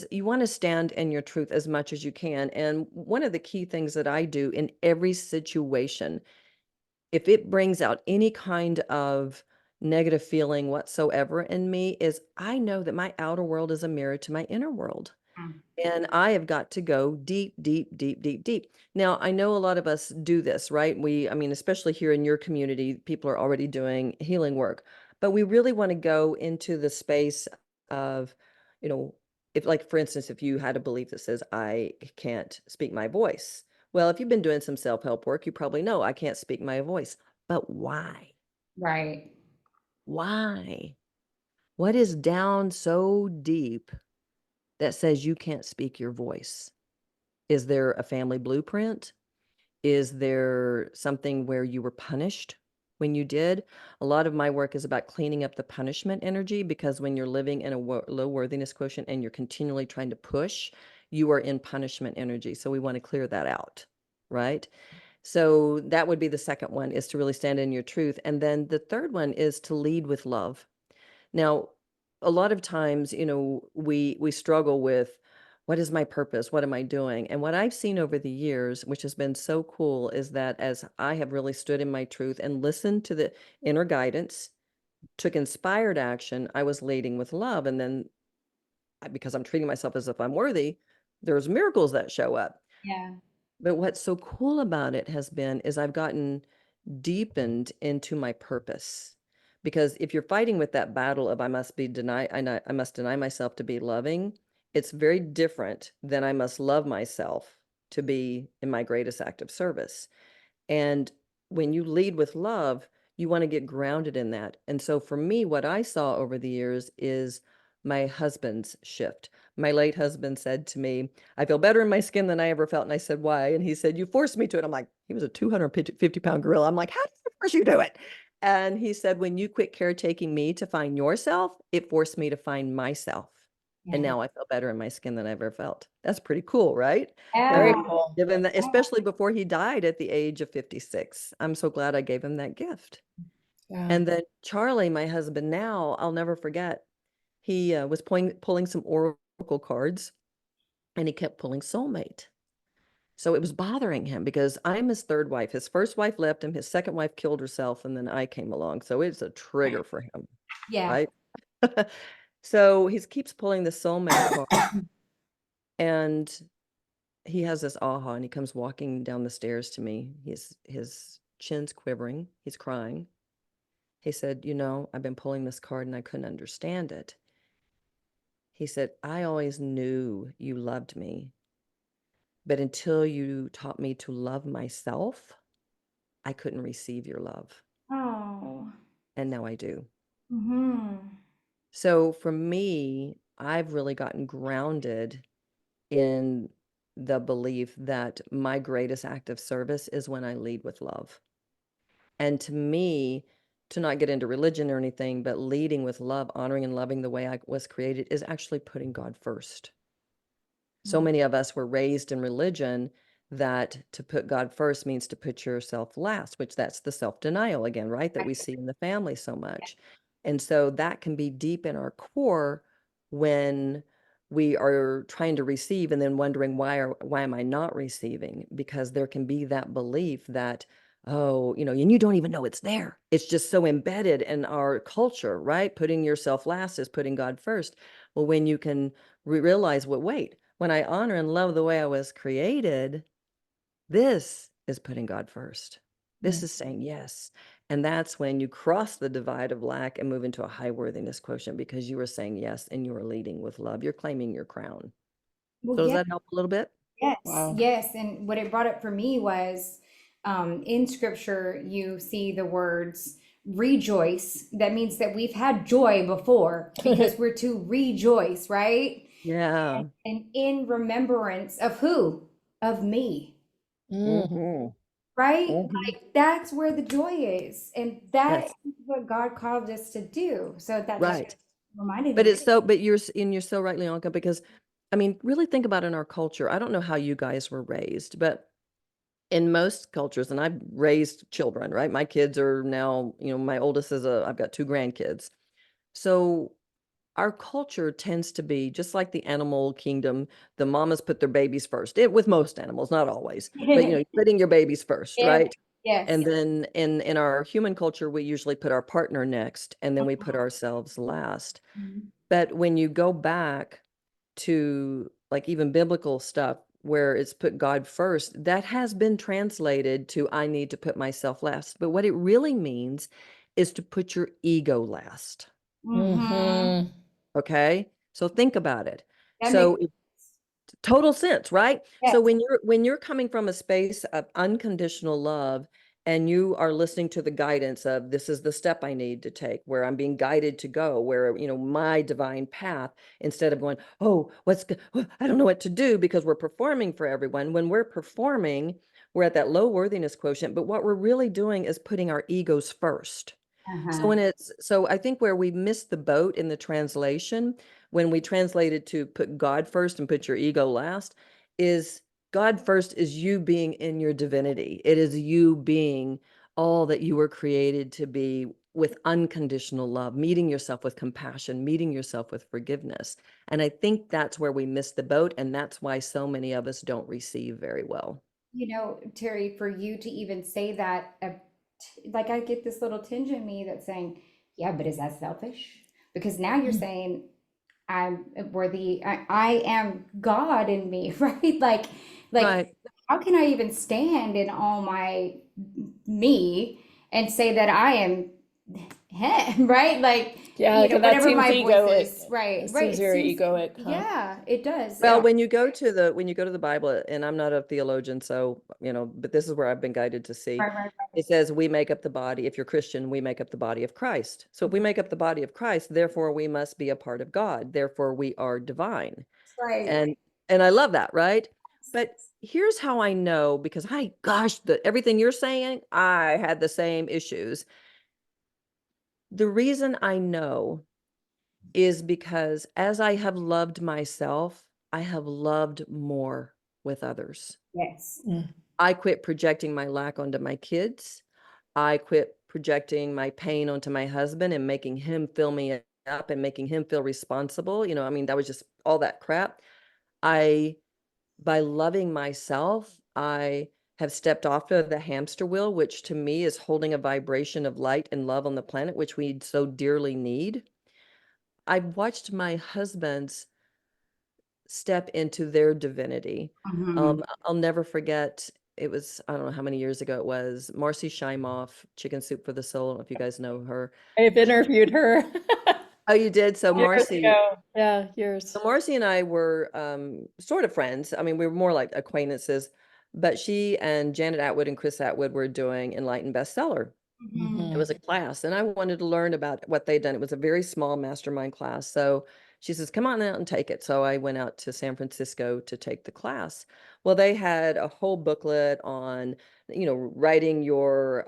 you want to stand in your truth as much as you can. And one of the key things that I do in every situation, if it brings out any kind of negative feeling whatsoever in me, is I know that my outer world is a mirror to my inner world. Mm. And I have got to go deep, deep, deep, deep, deep. Now, I know a lot of us do this, right? I mean, especially here in your community, people are already doing healing work, but we really want to go into the space of, you know, if, like, for instance, if you had a belief that says, I can't speak my voice. Well, if you've been doing some self-help work, you probably know I can't speak my voice. But why? Right. Why? What is down so deep that says you can't speak your voice? Is there a family blueprint? Is there something where you were punished when you did? A lot of my work is about cleaning up the punishment energy, because when you're living in a low worthiness quotient and you're continually trying to push, you are in punishment energy. So we want to clear that out, right? So that would be the second one, is to really stand in your truth. And then the third one is to lead with love. Now, a lot of times, we struggle with, what is my purpose? What am I doing? And what I've seen over the years, which has been so cool, is that as I have really stood in my truth and listened to the inner guidance, took inspired action, I was leading with love. And then because I'm treating myself as if I'm worthy, there's miracles that show up. Yeah. But what's so cool about it has been is I've gotten deepened into my purpose. Because if you're fighting with that battle of I must deny myself to be loving, it's very different than I must love myself to be in my greatest act of service. And when you lead with love, you want to get grounded in that. And so for me, what I saw over the years is my husband's shift. My late husband said to me, I feel better in my skin than I ever felt. And I said, why? And he said, you forced me to it. I'm like, he was a 250-pound gorilla. I'm like, how did I force you to it? And he said, when you quit caretaking me to find yourself, it forced me to find myself. And Yeah. now I feel better in my skin than I've ever felt. That's pretty cool, right? I Yeah. Very mean, cool. given that, especially before he died at the age of 56. I'm so glad I gave him that gift. Yeah. And then Charlie, my husband now, I'll never forget, he was pulling some oracle cards, and he kept pulling soulmate. So it was bothering him because I'm his third wife. His first wife left him, his second wife killed herself, and then I came along. So it's a trigger for him, Yeah. right? So he keeps pulling the soulmate card, and he has this aha, and he comes walking down the stairs to me. His chin's quivering. He's crying. He said, I've been pulling this card and I couldn't understand it. He said, I always knew you loved me, but until you taught me to love myself, I couldn't receive your love. Oh. And now I do. Mm-hmm. So for me, I've really gotten grounded in the belief that my greatest act of service is when I lead with love. And to me, to not get into religion or anything, but leading with love, honoring and loving the way I was created, is actually putting God first. So many of us were raised in religion that to put God first means to put yourself last, which that's the self-denial again, right? That we see in the family so much. And so that can be deep in our core when we are trying to receive and then wondering why am I not receiving? Because there can be that belief that, oh, and you don't even know it's there. It's just so embedded in our culture, right? Putting yourself last is putting God first. Well, when you can realize, well, wait, when I honor and love the way I was created, This is putting God first. This Mm. is saying yes. And that's when you cross the divide of lack and move into a high worthiness quotient, because you are saying yes and you are leading with love. You're claiming your crown. Well, So does yeah, that help a little bit? yes, Wow. yes. And what it brought up for me was in scripture, you see the words rejoice. That means that we've had joy before because we're to rejoice, right? Yeah. And in remembrance of who? Of me, Mm. Mm-hmm. right? Mm-hmm. Like that's where the joy is. And that Yes. is what God called us to do. So that just Right. reminded But me. it's so, but you're so right, Leonka, because I mean, really think about in our culture. I don't know how you guys were raised, but in most cultures, and I've raised children, right? My kids are now, my oldest I've got two grandkids. So our culture tends to be just like the animal kingdom. The mamas put their babies first. With most animals, not always, but you're putting your babies first, Yeah, right? yes. And then in our human culture, we usually put our partner next, and then we put ourselves last. Mhm. But when you go back to like even biblical stuff where it's put God first, that has been translated to I need to put myself last. But what it really means is to put your ego last. Mhm. Mm-hmm. Okay. So think about it. That makes So total sense, right? So yes. when you're coming from a space of unconditional love and you are listening to the guidance of this is the step I need to take, where I'm being guided to go, where my divine path, instead of going, oh, I don't know what to do, because we're performing for everyone. When we're performing, we're at that low worthiness quotient, but what we're really doing is putting our egos first. Uh-huh. So I think where we missed the boat in the translation, when we translated to put God first and put your ego last, is God first is you being in your divinity. It is you being all that you were created to be, with unconditional love, meeting yourself with compassion, meeting yourself with forgiveness. And I think that's where we missed the boat. And that's why so many of us don't receive very well. Terry, for you to even say that, like I get this little tinge in me that's saying, yeah, but is that selfish? Because now you're saying I'm worthy, I am God in me, right? Like, Right. how can I even stand in all my me and say that I am him, right? Like, Yeah, that whatever seems my voice egoic. is, right, It right. seems It very seems, egoic, huh? yeah, it does. Well, when you go to the Bible, and I'm not a theologian, so but this is where I've been guided to see. Right, right, It says we make up the body. If you're Christian, we make up the body of Christ. So if we make up the body of Christ, therefore we must be a part of God. Therefore we are divine. right. And I love that, right? But here's how I know, because everything you're saying, I had the same issues. The reason I know is because as I have loved myself, I have loved more with others. Yes. Mm. I quit projecting my lack onto my kids. I quit projecting my pain onto my husband and making him fill me up and making him feel responsible. I mean, that was just all that crap. I, by loving myself, I have stepped off of the hamster wheel, which to me is holding a vibration of light and love on the planet, which we so dearly need. I've watched my husband's step into their divinity. Mhm. I'll never forget, it was, I don't know how many years ago it was, Marcy Shimoff, Chicken Soup for the Soul. I don't know if you guys know her. I've interviewed her Oh, you did? So years Marcy, ago. Yeah, years. so Marcy and I were sort of friends. I mean, we were more like acquaintances, but she and Janet Atwood and Chris Atwood were doing Enlightened Bestseller. It Mhm. was Mm-hmm. a class, and I wanted to learn about what they'd done. It was a very small mastermind class. So she says, come on out and take it. So I went out to San Francisco to take the class. Well, they had a whole booklet on, writing your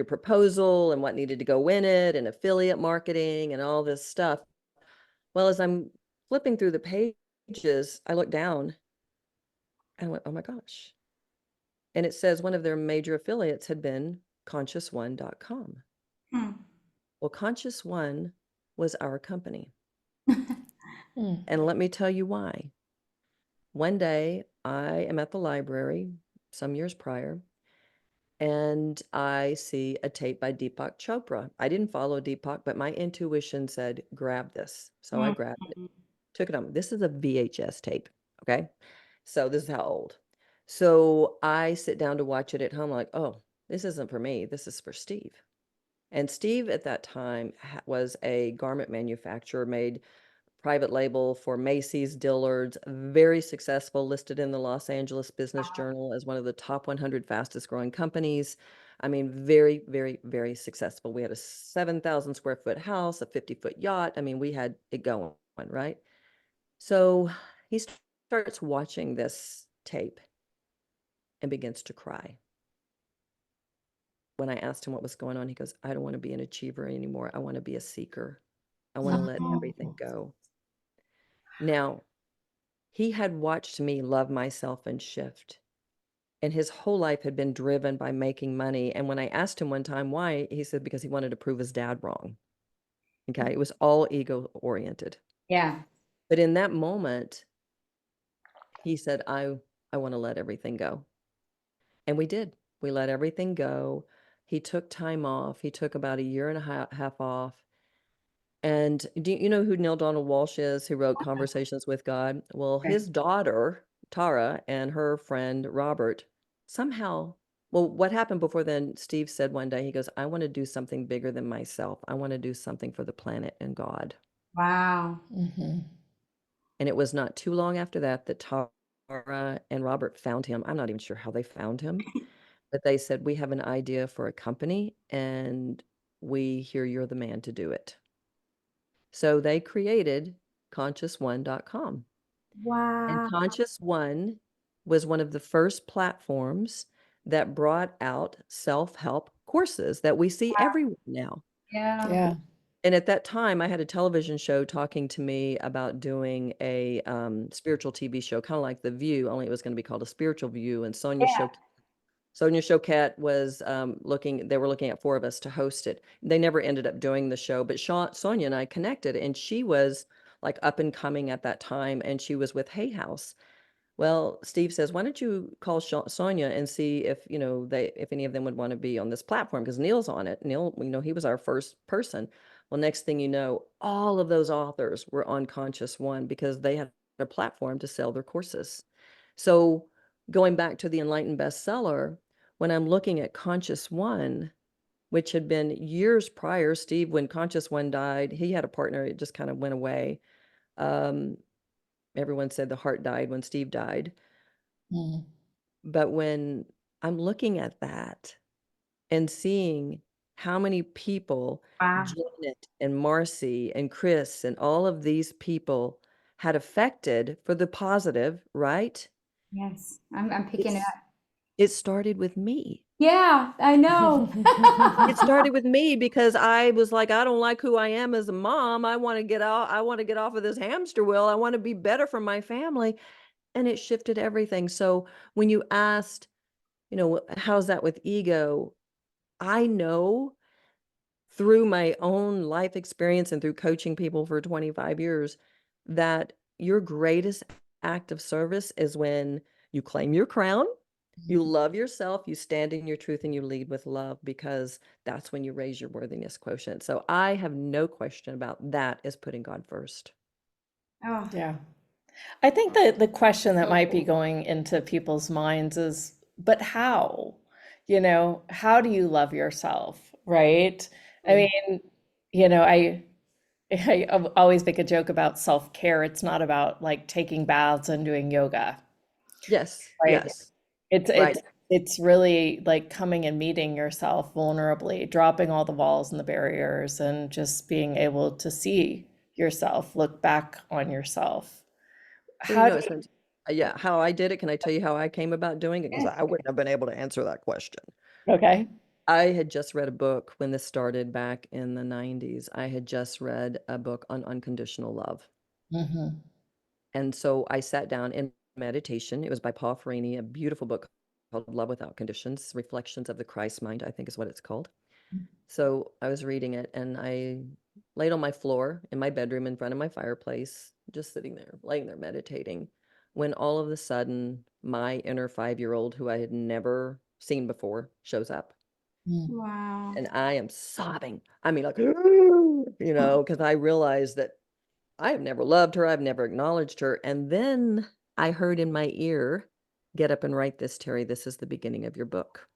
proposal and what needed to go in it, and affiliate marketing and all this stuff. Well, as I'm flipping through the pages, I looked down and I went, oh my gosh. And it says one of their major affiliates had been consciousone.com. Hmm. Well, Conscious One was our company. Mm. And let me tell you why. One day I am at the library some years prior, and I see a tape by Deepak Chopra. I didn't follow Deepak, but my intuition said, grab this. So I Mhm. grabbed it, took it on. This is a VHS tape. Okay. So this is how old. So I sit down to watch it at home, like, oh, this isn't for me. This is for Steve. And Steve at that time was a garment manufacturer, made private label for Macy's, Dillard's, very successful, listed in the Los Angeles Business Journal as one of the top 100 fastest growing companies. I mean, very, very, very successful. We had a 7,000 square foot house, a 50-foot yacht. I mean, we had it going, right? So he starts watching this tape and begins to cry. When I asked him what was going on, he goes, I don't want to be an achiever anymore. I want to be a seeker. I want to let everything go. Now, he had watched me love myself and shift, and his whole life had been driven by making money. And when I asked him one time why, he said because he wanted to prove his dad wrong. Okay. It was all ego oriented. Yeah. But in that moment, he said, I want to let everything go. And we did. We let everything go. He took time off. He took about a year and a half off. And do you know who Neil Donald Walsh is, who wrote Conversations with God? Well, Okay. his daughter, Tara, and her friend Robert somehow, well, what happened before then, Steve said one day, he goes, I want to do something bigger than myself. I want to do something for the planet and God. Wow. Mhm. And it was not too long after that that Tara and Robert found him. I'm not even sure how they found him, but they said, we have an idea for a company and we hear you're the man to do it. So they created consciousone.com. And Wow. Conscious One was one of the first platforms that brought out self-help courses that we see everywhere now. Yeah. Yeah. And at that time, I had a television show talking to me about doing a spiritual TV show, kind of like The View, only it was going to be called A Spiritual View. And Yeah. Sonia Choquette was they were looking at 4 of us to host it. They never ended up doing the show, but Sonia and I connected, and she was like up and coming at that time, and she was with Hay House. Well, Steve says, why don't you call Sonia and see if, if any of them would want to be on this platform? Because Neil's on it. Neil, he was our first person. Well, next thing you know, all of those authors were on Conscious One because they had a platform to sell their courses. So going back to the Enlightened bestseller, when I'm looking at Conscious One, which had been years prior, Steve, when Conscious One died, he had a partner, it just kind of went away. Um, Everyone said the heart died when Steve died. Mm. But when I'm looking at that and seeing how many people, Wow. Janet and Marcy and Chris and all of these people had affected for the positive, right? Yes. I'm picking it It's up. it started with me. Yeah, I know. It started with me because I was like, I don't like who I am as a mom. I want to get out. I want to get off of this hamster wheel. I want to be better for my family. And it shifted everything. So when you asked, how's that with ego? I know through my own life experience and through coaching people for 25 years that your greatest act of service is when you claim your crown, you love yourself, you stand in your truth, and you lead with love, because that's when you raise your worthiness quotient. So I have no question about that as putting God first. Oh, Yeah. I think that the question that so might be cool. going into people's minds is, but how? How do you love yourself, right? I Mm. mean, you know, I I always make a joke about self-care. It's not about like taking baths and doing yoga, Yes, right? yes, It's right. it's it's really like coming and meeting yourself vulnerably, dropping all the walls and the barriers, and just being able to see yourself, look back on yourself. Well, How do it's yeah, how I did it. Can I tell you how I came about doing it? Because Yeah. I wouldn't have been able to answer that question. okay. I had just read a book when this started back in the 90s. I had just read a book on unconditional love. Hmm. And so I sat down in meditation. It was by Paul Ferrini, a beautiful book called Love Without Conditions, Reflections of the Christ Mind, I think is what it's called. So I was reading it and I laid on my floor in my bedroom in front of my fireplace, just sitting there, laying there meditating, when all of a sudden my inner 5-year-old, who I had never seen before, shows up. Wow. And I am sobbing. I mean, like, because I realized that I have never loved her. I've never acknowledged her. And then I heard in my ear, get up and write this, Terry. This is the beginning of your book.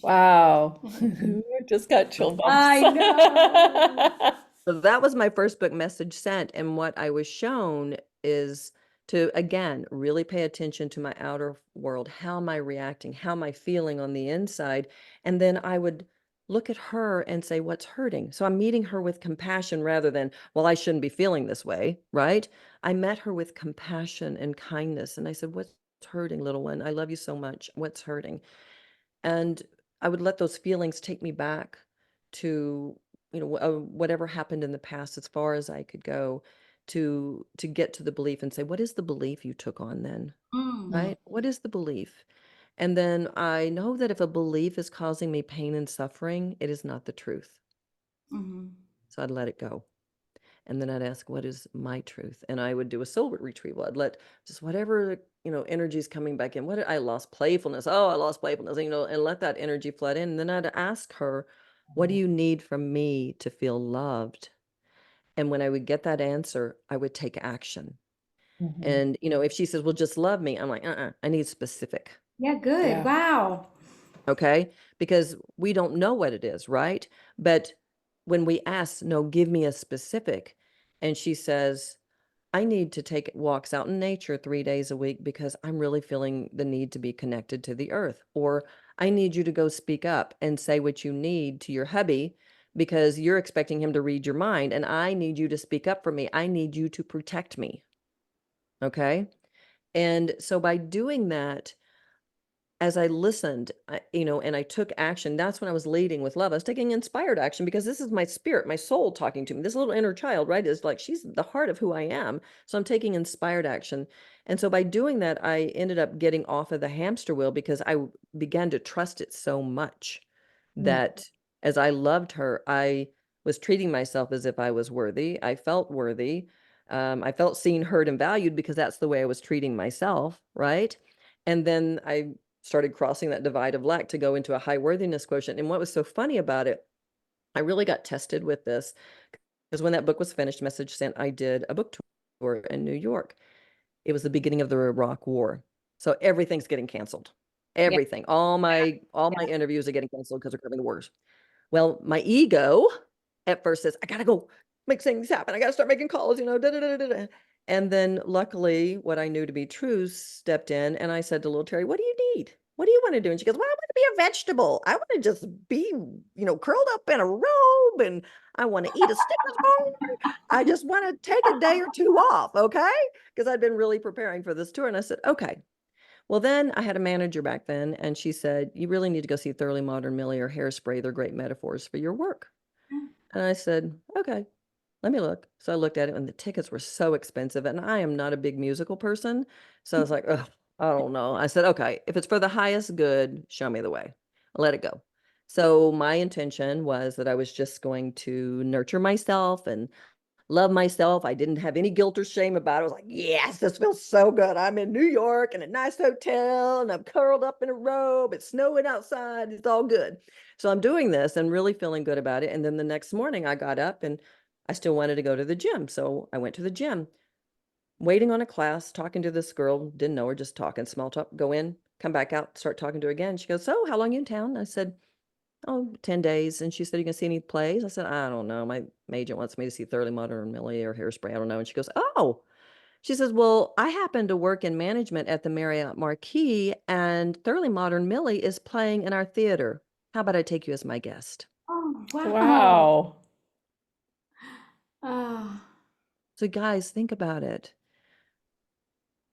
Wow. Mhm. I just got chill bumps. I know. So that was my first book, Message Sent. And what I was shown is to, again, really pay attention to my outer world. How am I reacting? How am I feeling on the inside? And then I would look at her and say, what's hurting? So I'm meeting her with compassion rather than, well, I shouldn't be feeling this way, right? I met her with compassion and kindness. And I said, what's hurting, little one? I love you so much. What's hurting? And I would let those feelings take me back to, whatever happened in the past as far as I could go to get to the belief and say, what is the belief you took on then? Mm. Right? What is the belief? And then I know that if a belief is causing me pain and suffering, it is not the truth. Mhm. So I'd let it go. And then I'd ask, what is my truth? And I would do a soul retrieval. I'd let just whatever, energy's coming back in. I lost playfulness. Oh, I lost playfulness, and let that energy flood in. And then I'd ask her, what do you need from me to feel loved? And when I would get that answer, I would take action. Mhm. And, if she says, well, just love me, I'm like, I need specific. Yeah, good. Yeah. Wow. Okay. Because we don't know what it is, right? But when we ask, no, give me a specific, and she says, I need to take walks out in nature 3 days a week because I'm really feeling the need to be connected to the earth. Or I need you to go speak up and say what you need to your hubby because you're expecting him to read your mind. And I need you to speak up for me. I need you to protect me. Okay. And so by doing that, as I listened, and I took action, that's when I was leading with love. I was taking inspired action because this is my spirit, my soul talking to me. This little inner child, right, is like, she's the heart of who I am. So I'm taking inspired action. And so by doing that, I ended up getting off of the hamster wheel because began to trust it so much Mm. that as I loved her, I was treating myself as if I was worthy. I felt worthy. I felt seen, heard, and valued because that's the way I was treating myself, right? And then I started crossing that divide of lack to go into a high worthiness quotient. And what was so funny about it, I really got tested with this because when that book was finished, Message Sent, I did a book tour in New York. It was the beginning of the Iraq War. So everything's getting canceled. Yeah. Everything. All my interviews are getting canceled because we're having the wars. Well, my ego at first says, I gotta go make things happen. I gotta start making calls, da, da, da, da, da. And then luckily, what I knew to be true stepped in, and I said to little Terry, what do you need? What do you want to do? And she goes, well, I want to be a vegetable. I want to just be, curled up in a robe, and I want to eat a stick of bone. I just want to take a day or two off, okay? Because I'd been really preparing for this tour. And I said, okay. Well, then I had a manager back then, and she said, you really need to go see Thoroughly Modern Millie or Hairspray. They're great metaphors for your work. And I said, okay, let me look. So I looked at it, and the tickets were so expensive. And I am not a big musical person. So I was like, oh, I don't know. I said, okay, if it's for the highest good, show me the way. Let it go. So my intention was that I was just going to nurture myself and love myself. I didn't have any guilt or shame about it. I was like, yes, this feels so good. I'm in New York in a nice hotel and I'm curled up in a robe. It's snowing outside. It's all good. So I'm doing this and really feeling good about it. And then the next morning I got up and I still wanted to go to the gym. So I went to the gym, waiting on a class, talking to this girl, didn't know her, just talking, small talk, go in, come back out, start talking to her again. She goes, so how long you in town? I said, oh, 10 days. And she said, you can see any plays? I said, I don't know. My agent wants me to see Thoroughly Modern Millie or Hairspray. I don't know. And she goes, oh, she says, well, I happen to work in management at the Marriott Marquis, and Thoroughly Modern Millie is playing in our theater. How about I take you as my guest? Oh, wow. Wow. Ah. So, guys, think about it.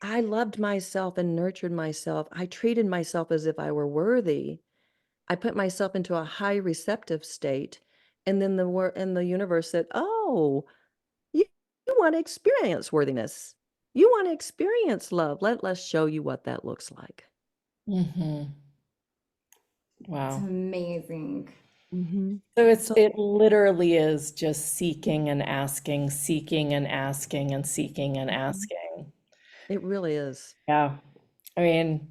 I loved myself and nurtured myself. I treated myself as if I were worthy. I put myself into a high receptive state. And then the universe said, oh, You, you want to experience worthiness. You want to experience love. Let's show you what that looks like. Hmm. It's Wow. amazing. Mm-hmm. So So it literally is just seeking and asking, seeking and asking and seeking and Mhm. asking. It really is. Yeah. I mean,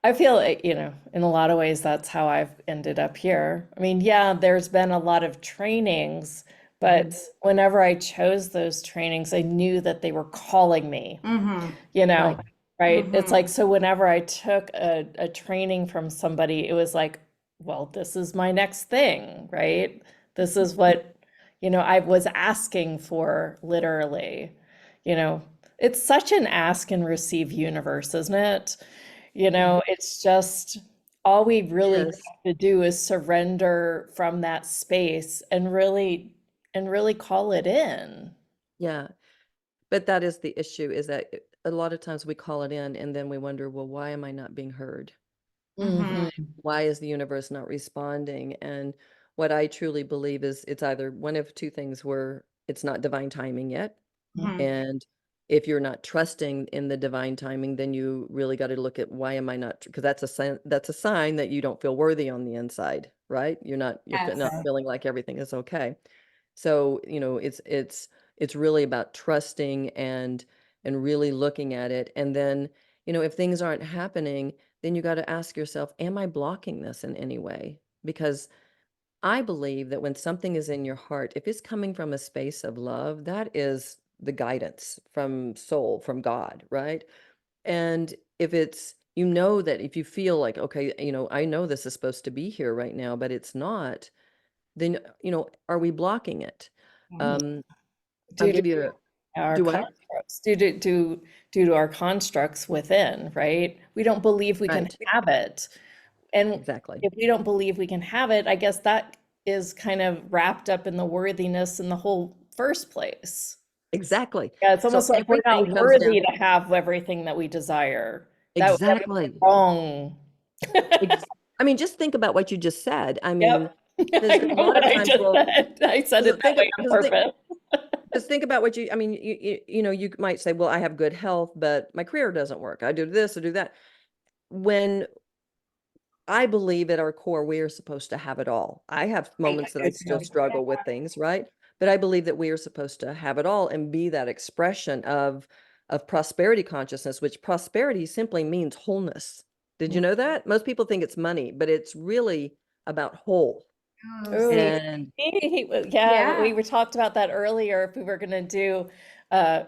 I feel like, in a lot of ways, that's how I've ended up here. I mean, yeah, there's been a lot of trainings, Mm-hmm. but whenever I chose those trainings, I knew that they were calling me, Mm-hmm. you know, Right. right? It's like, Mm-hmm. so whenever I took a training from somebody, it was like, well, this is my next thing, right? This is what, I was asking for literally. You know, it's such an ask and receive universe, isn't it? It's just all we really Yes. have to do is surrender from that space and really call it in. Yeah. But that is the issue, is that a lot of times we call it in and then we wonder, well, why am I not being heard? Mm-hmm. Why is the universe not responding? And what I truly believe is it's either one of two things, where it's not divine timing yet. Mm-hmm. And if you're not trusting in the divine timing, then you really got to look at, why am I not? Because that's a sign that you don't feel worthy on the inside, right? Not Yes. feeling like everything is okay. So, it's really about trusting and really looking at it. And then, if things aren't happening, then you got to ask yourself, am I blocking this in any way? Because I believe that when something is in your heart, if it's coming from a space of love, that is the guidance from soul, from God, right? And if it's, that if you feel like, okay, I know this is supposed to be here right now, but it's not, then, are we blocking it? Mm-hmm. Um, I'll Due to give you a, our do what? constructs, due to our constructs within, right? We don't believe we can Right. have it. And Exactly. if we don't believe we can have it, I guess that is kind of wrapped up in the worthiness in the whole first place. Exactly. Yeah, it's So almost like we're everything not comes worthy down. to have everything that we desire. That would be Exactly. wrong. Ex I mean, just think about what you just said. I mean, Yep. because I a know lot what of I times, just well, said. I said it because that way on purpose. think about what I mean, you might say, well, I have good health, but my career doesn't work. I do this, I do that. When I believe at our core, we are supposed to have it all. I have I moments that I do still too. struggle with things, right? But I believe that we are supposed to have it all and be that expression of prosperity consciousness, which prosperity simply means wholeness. Did you know that? Most people think it's money, but it's really about whole. Oh, Oh, see, And yeah, we yeah, were talked about that earlier. If we were going to do, uh,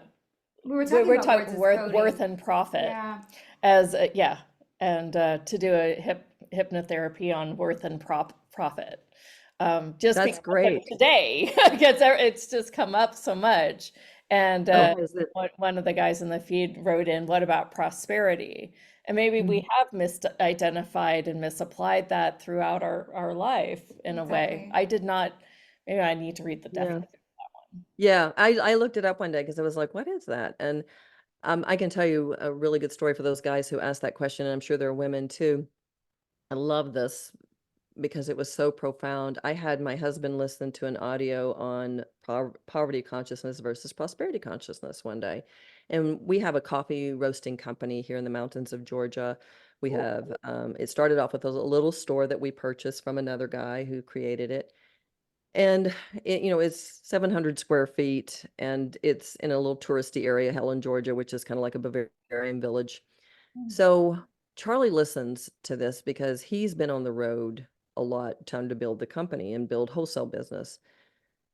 we were we talking we're about talking words as worth coding. and profit Yeah. as yeah, and to do a hypnotherapy on worth and profit. Just that's because of great. today, because it's just come up so much. And Oh, has it? one of the guys in the feed wrote in, "What about prosperity?" And maybe we Mhm. have misidentified and misapplied that throughout our life in a way. Exactly. I did not. Maybe I need to read the Yeah. definition of that one. Yeah. I looked it up one day because I was like, what is that? And I can tell you a really good story for those guys who asked that question, and I'm sure there are women too. I love this because it was so profound. I had my husband listen to an audio on poverty consciousness versus prosperity consciousness one day. And we have a coffee roasting company here in the mountains of Georgia. We Cool. have, it started off with a little store that we purchased from another guy who created it. And it's 700 square feet, and it's in a little touristy area, Helen, Georgia, which is kind of like a Bavarian village. So Charlie listens to this because he's been on the road a lot trying to build the company and build wholesale business.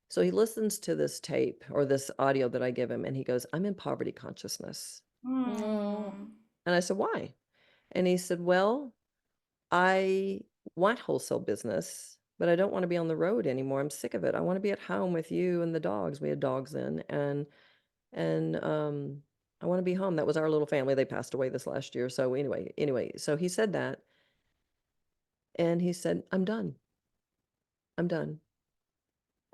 So he listens to this tape or this audio that I give him, and he goes, I'm in poverty consciousness. Mm. Hmm. And I said, why? And he said, well, I want wholesale business, but I don't want to be on the road anymore. I'm sick of it. I want to be at home with you and the dogs. We had dogs then, and I want to be home. That was our little family. They passed away this last year. So anyway, so he said that, and he said, I'm done. I'm done.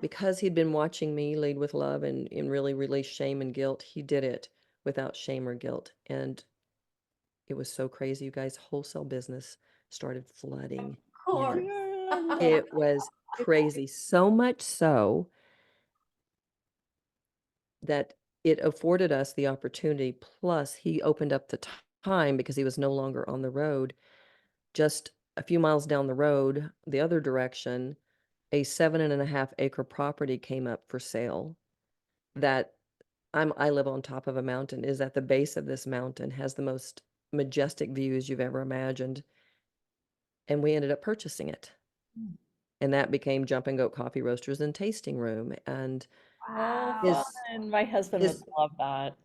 Because he'd been watching me lead with love and really release shame and guilt, he did it without shame or guilt. And it was so crazy, you guys. Wholesale business started flooding Of course. in. Yeah, I love It was crazy. So much so that it afforded us the opportunity. Plus, he opened up the time because he was no longer on the road. Just a few miles down the road, the other direction, a 7.5 acre property came up for sale that I live on top of a mountain, is at the base of this mountain, has the most majestic views you've ever imagined. And we ended up purchasing it. And that became Jumping Goat Coffee Roasters and Tasting Room. And Oh, Wow. his fun. My husband would his love that.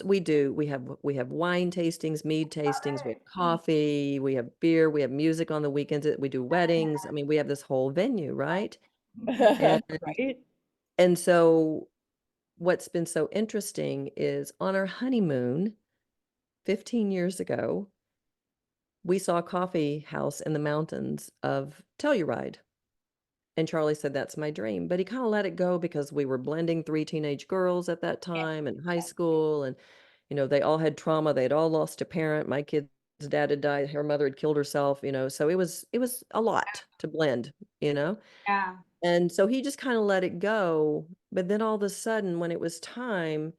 We do. We have wine tastings, mead tastings, we have coffee, we have beer, we have music on the weekends. We do weddings. I mean, we have this whole venue, right? And Right? and so what's been so interesting is on our honeymoon 15 years ago, we saw a coffee house in the mountains of Telluride. And Charlie said, "That's my dream." But he kind of let it go because we were blending three teenage girls at that time in high school. And, they all had trauma. They'd all lost a parent. My kid's dad had died. Her mother had killed herself, so it was a lot to blend, you know? Yeah. And so he just kind of let it go. But then all of a sudden, when it was time,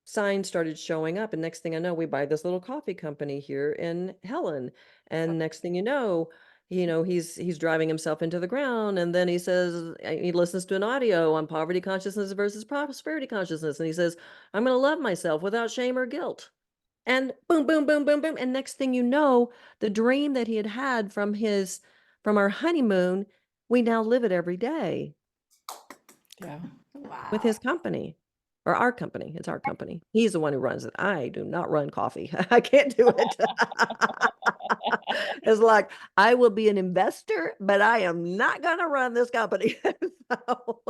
signs started showing up. And next thing I know, we buy this little coffee company here in Helen. And next thing he's driving himself into the ground. And then he says, he listens to an audio on poverty consciousness versus prosperity consciousness. And he says, "I'm going to love myself without shame or guilt." And boom, boom, boom, boom, boom. And next thing you know, the dream that he had had from our honeymoon, we now live it every day Yeah. with Wow. his company or our company. It's our company. He's the one who runs it. I do not run coffee. I can't do it. It's like I will be an investor, but I am not going to run this company. So,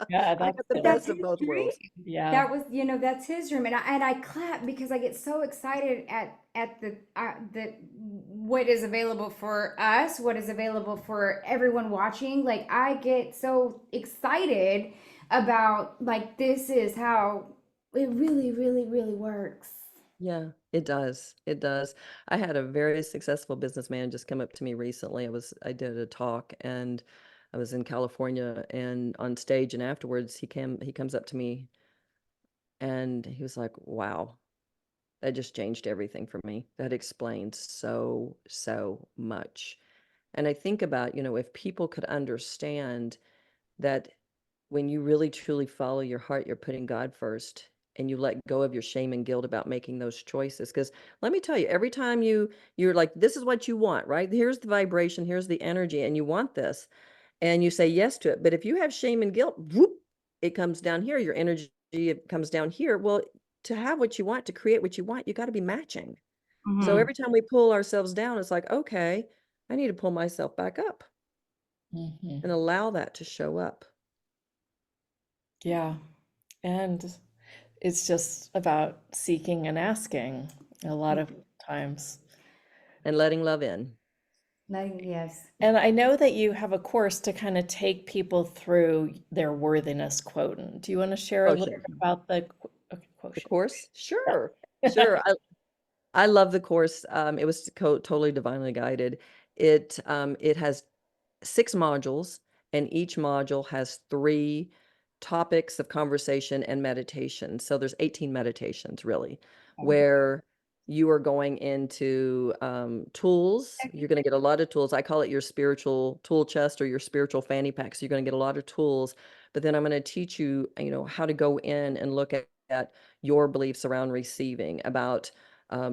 Yeah, I that's got the But that's best his of both dream. worlds. yeah. That was, that's his dream, and I clap because I get so excited at the what is available for us, what is available for everyone watching. Like I get so excited about like this is how it really, really, really works. Yeah, it does. It does. I had a very successful businessman just come up to me recently. I did a talk and I was in California and on stage, and afterwards he comes up to me and he was like, "Wow, that just changed everything for me. That explains so, so much." And I think about, if people could understand that when you really truly follow your heart, you're putting God first and you let go of your shame and guilt about making those choices. Because let me tell you, every time you're like, this is what you want, right? Here's the vibration, here's the energy, and you want this, and you say yes to it. But if you have shame and guilt, whoop, it comes down here. Your energy, it comes down here. Well, to have what you want, to create what you want, you got to be matching. So Mm-hmm. every time we pull ourselves down, it's like, okay, I need to pull myself back up Hmm. and allow that to show up. Yeah. And it's just about seeking and asking a lot of times. And letting love in. Yes. And I know that you have a course to kind of take people through their worthiness quotient. Do you want to share a little Quotient. bit about the okay, The quotient? course? Sure. Yeah. Sure. I love the course. It was totally divinely guided. It has 6 modules, and each module has 3 topics of conversation and meditation. So there's 18 meditations really, where you are going into tools. You're going to get a lot of tools. I call it your spiritual tool chest or your spiritual fanny pack. So you're going to get a lot of tools, but then I'm going to teach you, how to go in and look at your beliefs around receiving, about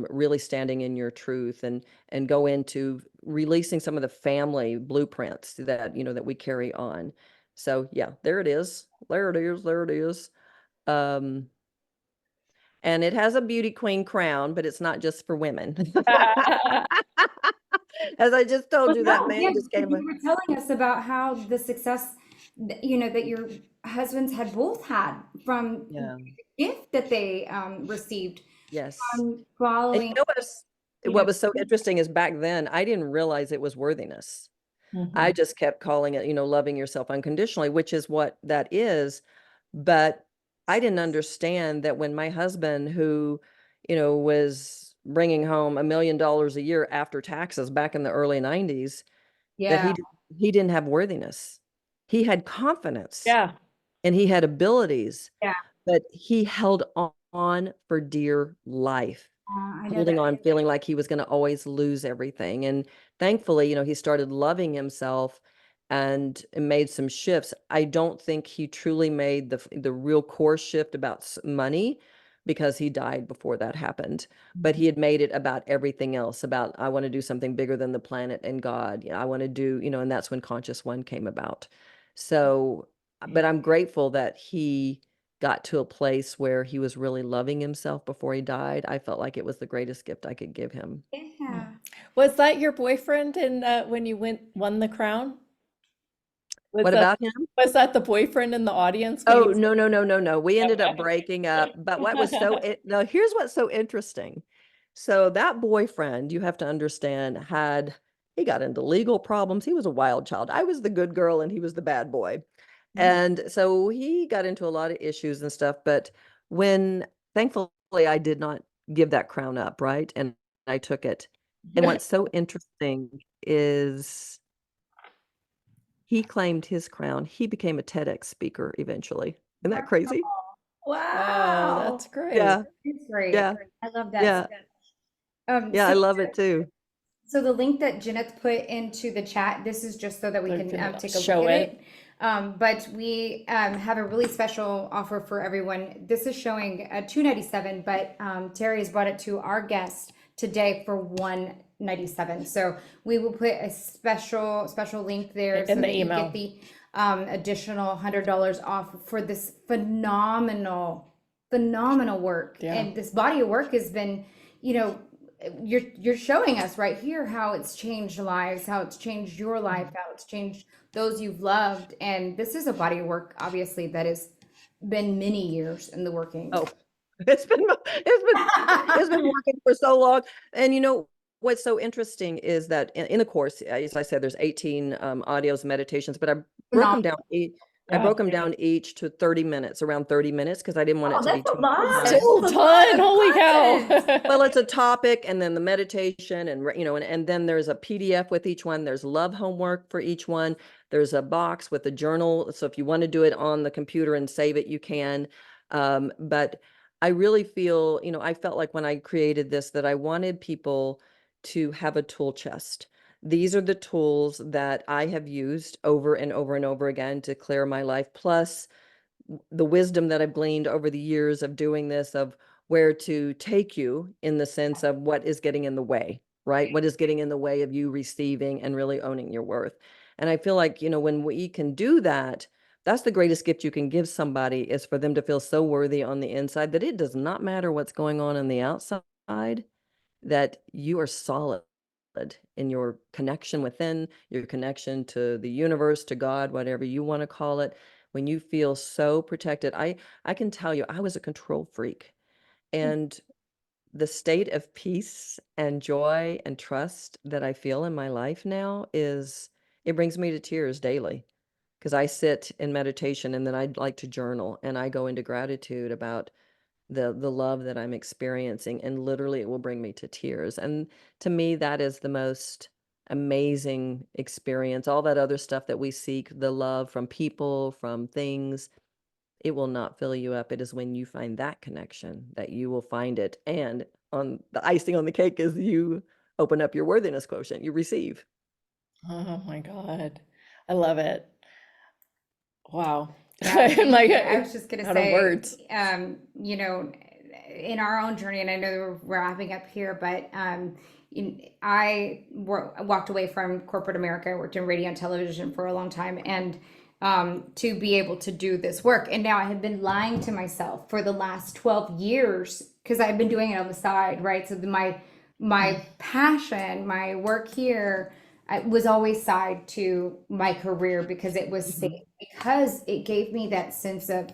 really standing in your truth, and go into releasing some of the family blueprints that we carry on. So yeah, there it is. There it is. There it is. Um, and it has a beauty queen crown, but it's not just for women. As I just told Well, you, that no, yeah, man just because came. you were telling us about how the success, that your husbands had both had from the Yeah. gift that they received Yes. from And following, you know, what was so interesting is back then I didn't realize it was worthiness. I Mhm. just kept calling it, loving yourself unconditionally, which is what that is. But I didn't understand that when my husband, who, was bringing home $1 million a year after taxes back in the early 90s, that yeah, he didn't have worthiness. He had confidence Yeah. and he had abilities, yeah, but he held on for dear life, I know that. holding on, feeling like he was going to always lose everything. And thankfully, he started loving himself and made some shifts. I don't think he truly made the real core shift about money, because he died before that happened. But he had made it about everything else, about, I want to do something bigger than the planet and God. I want to do, and that's when Conscious One came about. So, but I'm grateful that he got to a place where he was really loving himself before he died, I felt like it was the greatest gift I could give him. Yeah. Was that your boyfriend in when you won the crown? Was What that about him? was that the boyfriend in the audience when Oh, you no, no, no, no, no. We ended up Okay. breaking up. But what was so, now here's what's so interesting. So that boyfriend, you have to understand, he got into legal problems. He was a wild child. I was the good girl and he was the bad boy. And so he got into a lot of issues and stuff. But thankfully, I did not give that crown up, right? And I took it. And what's so interesting is he claimed his crown. He became a TEDx speaker eventually. Isn't that crazy? Oh, that's Wow. great. Yeah, It's great. yeah, I love that yeah, so much. yeah. I love it too. So the link that Jeneth put into the chat, this is just so that we So can can take a look show at it. it. But we have a really special offer for everyone. This is showing $297, but Terry has brought it to our guest today for $197. So we will put a special link there so In the that you email. get the additional $100 off for this phenomenal work. Yeah. And this body of work has been, you know, you're showing us right here how it's changed lives, how it's changed your life, how it's changed those you've loved. And this is a body of work, obviously, that has been many years in the working. Oh, it's been working for so long. And you know what's so interesting is that in the course, as I said, there's 18 audios, meditations, but I broke them down. I Yeah. broke them down each to 30 minutes, around 30 minutes, because I didn't want it to be That's a too lot. long. Still That's a done. lot of Holy content. cow. Well, it's a topic and then the meditation and and then there's a PDF with each one. There's love homework for each one. There's a box with a journal. So if you want to do it on the computer and save it, you can. But I really feel, I felt like when I created this that I wanted people to have a tool chest. These are the tools that I have used over and over and over again to clear my life, plus the wisdom that I've gleaned over the years of doing this, of where to take you in the sense of what is getting in the way, right? What is getting in the way of you receiving and really owning your worth. And I feel like, when we can do that, that's the greatest gift you can give somebody, is for them to feel so worthy on the inside that it does not matter what's going on the outside, that you are solid in your connection within, your connection to the universe, to God, whatever you want to call it. When you feel so protected, I can tell you, I was a control freak, and the state of peace and joy and trust that I feel in my life now it brings me to tears daily, because I sit in meditation and then I'd like to journal and I go into gratitude about the love that I'm experiencing, and literally it will bring me to tears. And to me, that is the most amazing experience. All that other stuff that we seek, the love from people, from things, it will not fill you up. It is when you find that connection that you will find it. And on the icing on the cake is you open up your worthiness quotient, you receive. Oh my God. I love it. Wow. Yeah, I'm like I was just gonna out of say, words. in our own journey, and I know that we're wrapping up here, but I walked away from corporate America. I worked in radio and television for a long time, and to be able to do this work, and now I have been lying to myself for the last 12 years because I've been doing it on the side, right? So my passion, my work here, I was always side to my career because it was safe, because it gave me that sense of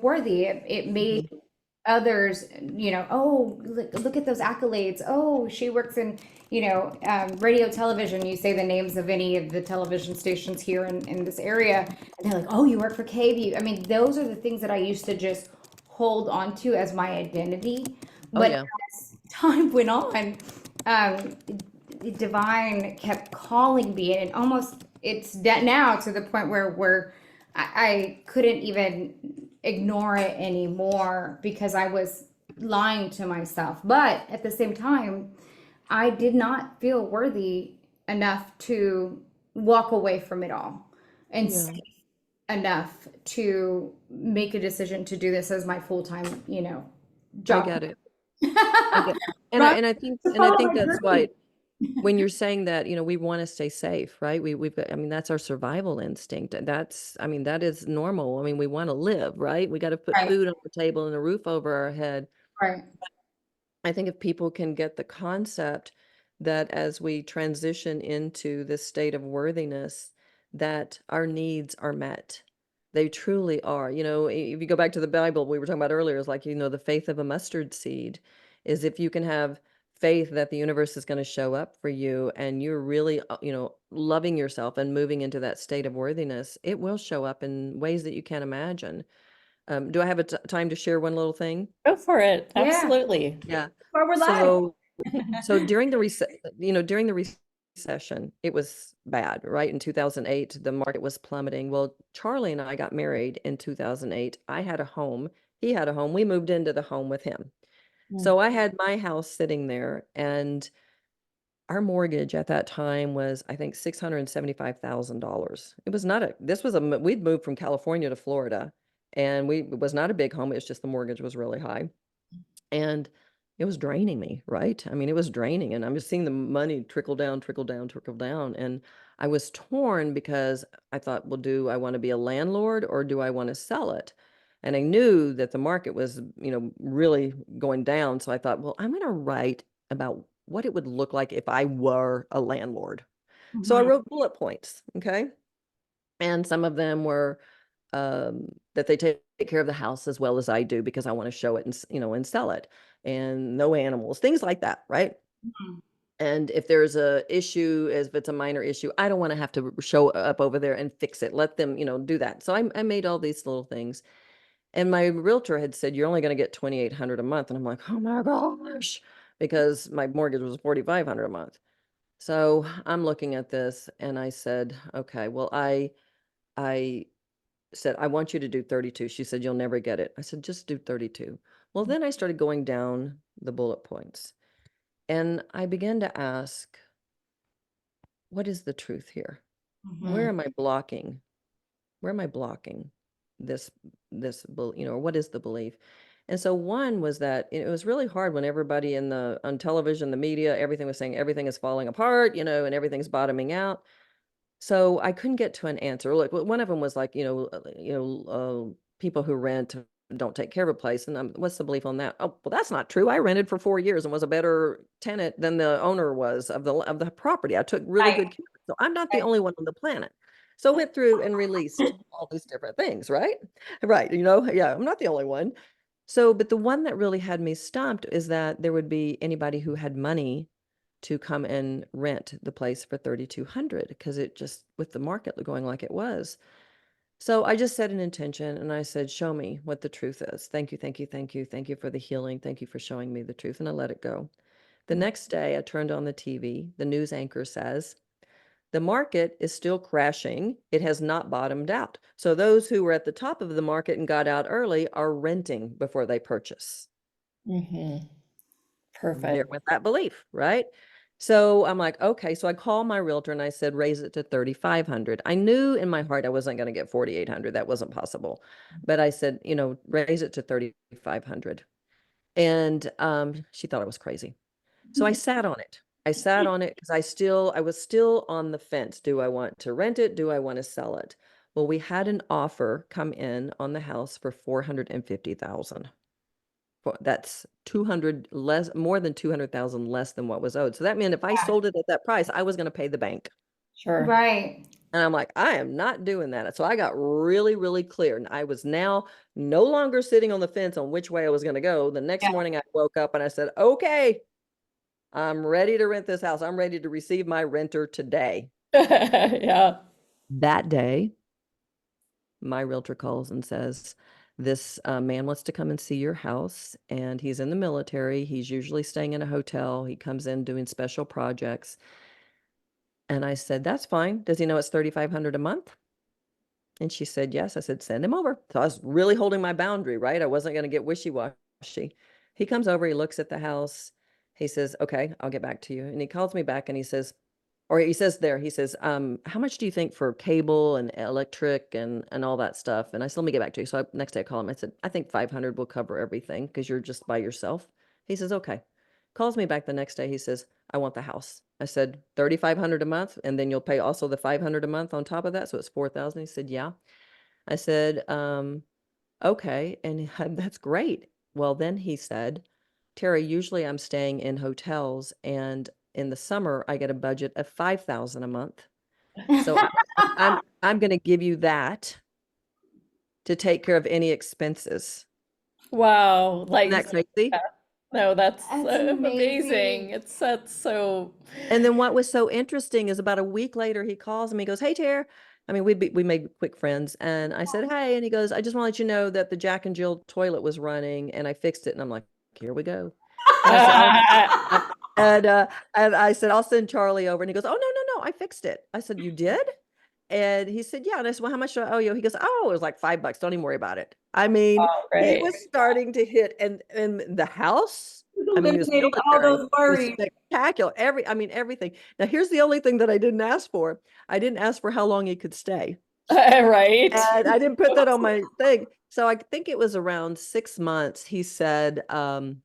worthy. It made Mhm. others, oh, look at those accolades. Oh, she works in, radio, television. You say the names of any of the television stations here in this area, and they're like, oh, you work for KVU. I mean, those are the things that I used to just hold on to as my identity. Oh, But yeah. as time went on, um, divine kept calling me, and almost it's now to the point where I couldn't even ignore it anymore because I was lying to myself. But at the same time, I did not feel worthy enough to walk away from it all and Yeah, safe enough to make a decision to do this as my full-time, I job. get it. I get, and I, Right? and I think, To and I follow think my that's why, dream. when you're saying that, we want to stay safe, right? We've got, I mean, that's our survival instinct. And that's, I mean, that is normal. I mean, we want to live, right? We got to put Right, food on the table and a roof over our head. right. I think if people can get the concept that as we transition into this state of worthiness, that our needs are met. They truly are. If you go back to the Bible, we were talking about earlier, is like, the faith of a mustard seed is if you can have faith that the universe is going to show up for you and you're really, loving yourself and moving into that state of worthiness, it will show up in ways that you can't imagine. Do I have time to share one little thing? Go for it. Yeah, Absolutely. Yeah. well, we're live. So so during the recession, it was bad, right? In 2008, the market was plummeting. Well, Charlie and I got married in 2008. I had a home. He had a home. We moved into the home with him. Mm. So I had my house sitting there, and our mortgage at that time was, I think, $675,000. It was not a, this was a, we'd moved from California to Florida, and it was not a big home. It was just the mortgage was really high. And it was draining me, right? I mean, it was draining, and I'm just seeing the money trickle down, trickle down, trickle down. And I was torn because I thought, well, do I want to be a landlord or do I want to sell it? And I knew that the market was, really going down. So I thought, well, I'm going to write about what it would look like if I were a landlord. So I Mhm. wrote bullet points. Okay. And some of them were that they take care of the house as well as I do because I want to show it and and sell it, and no animals, things like that, right? Mhm. And if there's a issue, if it's a minor issue, I don't want to have to show up over there and fix it. Let them, do that. So I made all these little things, and my realtor had said you're only going to get 2,800 a month, and I'm like, oh my gosh, because my mortgage was 4,500 a month. So I'm looking at this, and I said, okay, well, I said, I want you to do 32. She said, you'll never get it. I said, just do 32. Well, then I started going down the bullet points and I began to ask, what is the truth here? Where Mhm. am I blocking? Where am I blocking this, or what is the belief? And so one was that it was really hard when everybody on television, the media, everything was saying everything is falling apart, and everything's bottoming out. So I couldn't get to an answer. Like one of them was like, people who rent don't take care of a place. And what's the belief on that? Oh, well, that's not true. I rented for 4 years and was a better tenant than the owner was of the property. I took really Right, good care. So I'm not the right. only one on the planet. So I went through and released all these different things, right? Right. Yeah, I'm not the only one. So, but the one that really had me stumped is that there would be anybody who had money to come and rent the place for 3,200 because it just with the market going like it was. So I just set an intention and I said, show me what the truth is. Thank you, thank you, thank you. Thank you for the healing. Thank you for showing me the truth. And I let it go. The next day I turned on the TV. The news anchor says, the market is still crashing. It has not bottomed out. So those who were at the top of the market and got out early are renting before they purchase. Hmm. There Perfect. with that belief, right? So I'm like, okay. So I called my realtor and I said, raise it to 3,500. I knew in my heart I wasn't going to get 4,800. That wasn't possible. But I said, raise it to 3,500. And she thought I was crazy. So I sat on it. I sat on it because I was still on the fence. Do I want to rent it? Do I want to sell it? Well, we had an offer come in on the house for 450,000. That's 200 less, more than 200,000 less than what was owed. So that meant if I sold it at that price, I was going to pay the bank. Sure. Right. And I'm like, I am not doing that. So I got really, really clear. And I was now no longer sitting on the fence on which way I was going to go. The next Yeah. morning I woke up and I said, okay, I'm ready to rent this house. I'm ready to receive my renter today. Yeah. That day, my realtor calls and says, this man wants to come and see your house, and he's in the military. He's usually staying in a hotel. He comes in doing special projects. And I said, that's fine. Does he know it's 3,500 a month? And she said, yes. I said, send him over. So I was really holding my boundary, right? I wasn't going to get wishy-washy. He comes over, he looks at the house. He says, okay, I'll get back to you. And he calls me back and he says, how much do you think for cable and electric and all that stuff? And I said, let me get back to you. So next day I call him. I said, I think 500 will cover everything because you're just by yourself. He says, okay. Calls me back the next day. He says, I want the house. I said, 3,500 a month, and then you'll pay also the 500 a month on top of that. So it's 4,000. He said, yeah. I said, okay. And that's great. Well, then he said, Terry, usually I'm staying in hotels, and in the summer I get a budget of 5,000 a month. So I'm going to give you that to take care of any expenses. Wow. Isn't Like, that crazy? yeah. No, that's That's amazing. amazing. That's so, And then what was so interesting is about a week later, he calls me, he goes, hey, Tara. I mean, we made quick friends. And I said, hey, and he goes, I just want to let you know that the Jack and Jill toilet was running and I fixed it. And I'm like, here we go. And I said, uh, and, uh, and I said, I'll send Charlie over. And he goes, oh, no, I fixed it. I said, you did? And he said, yeah. And I said, well, how much do I owe you? He goes, oh, it was like $5. Don't even worry about it. I mean, oh, he great. was starting to hit, and the house, I mean, he was Eliminating all military. those It was worries. spectacular. I mean, everything. Now, here's the only thing that I didn't ask for. I didn't ask for how long he could stay. Right. And I didn't put that on my thing. So I think it was around 6 months. He said, I'm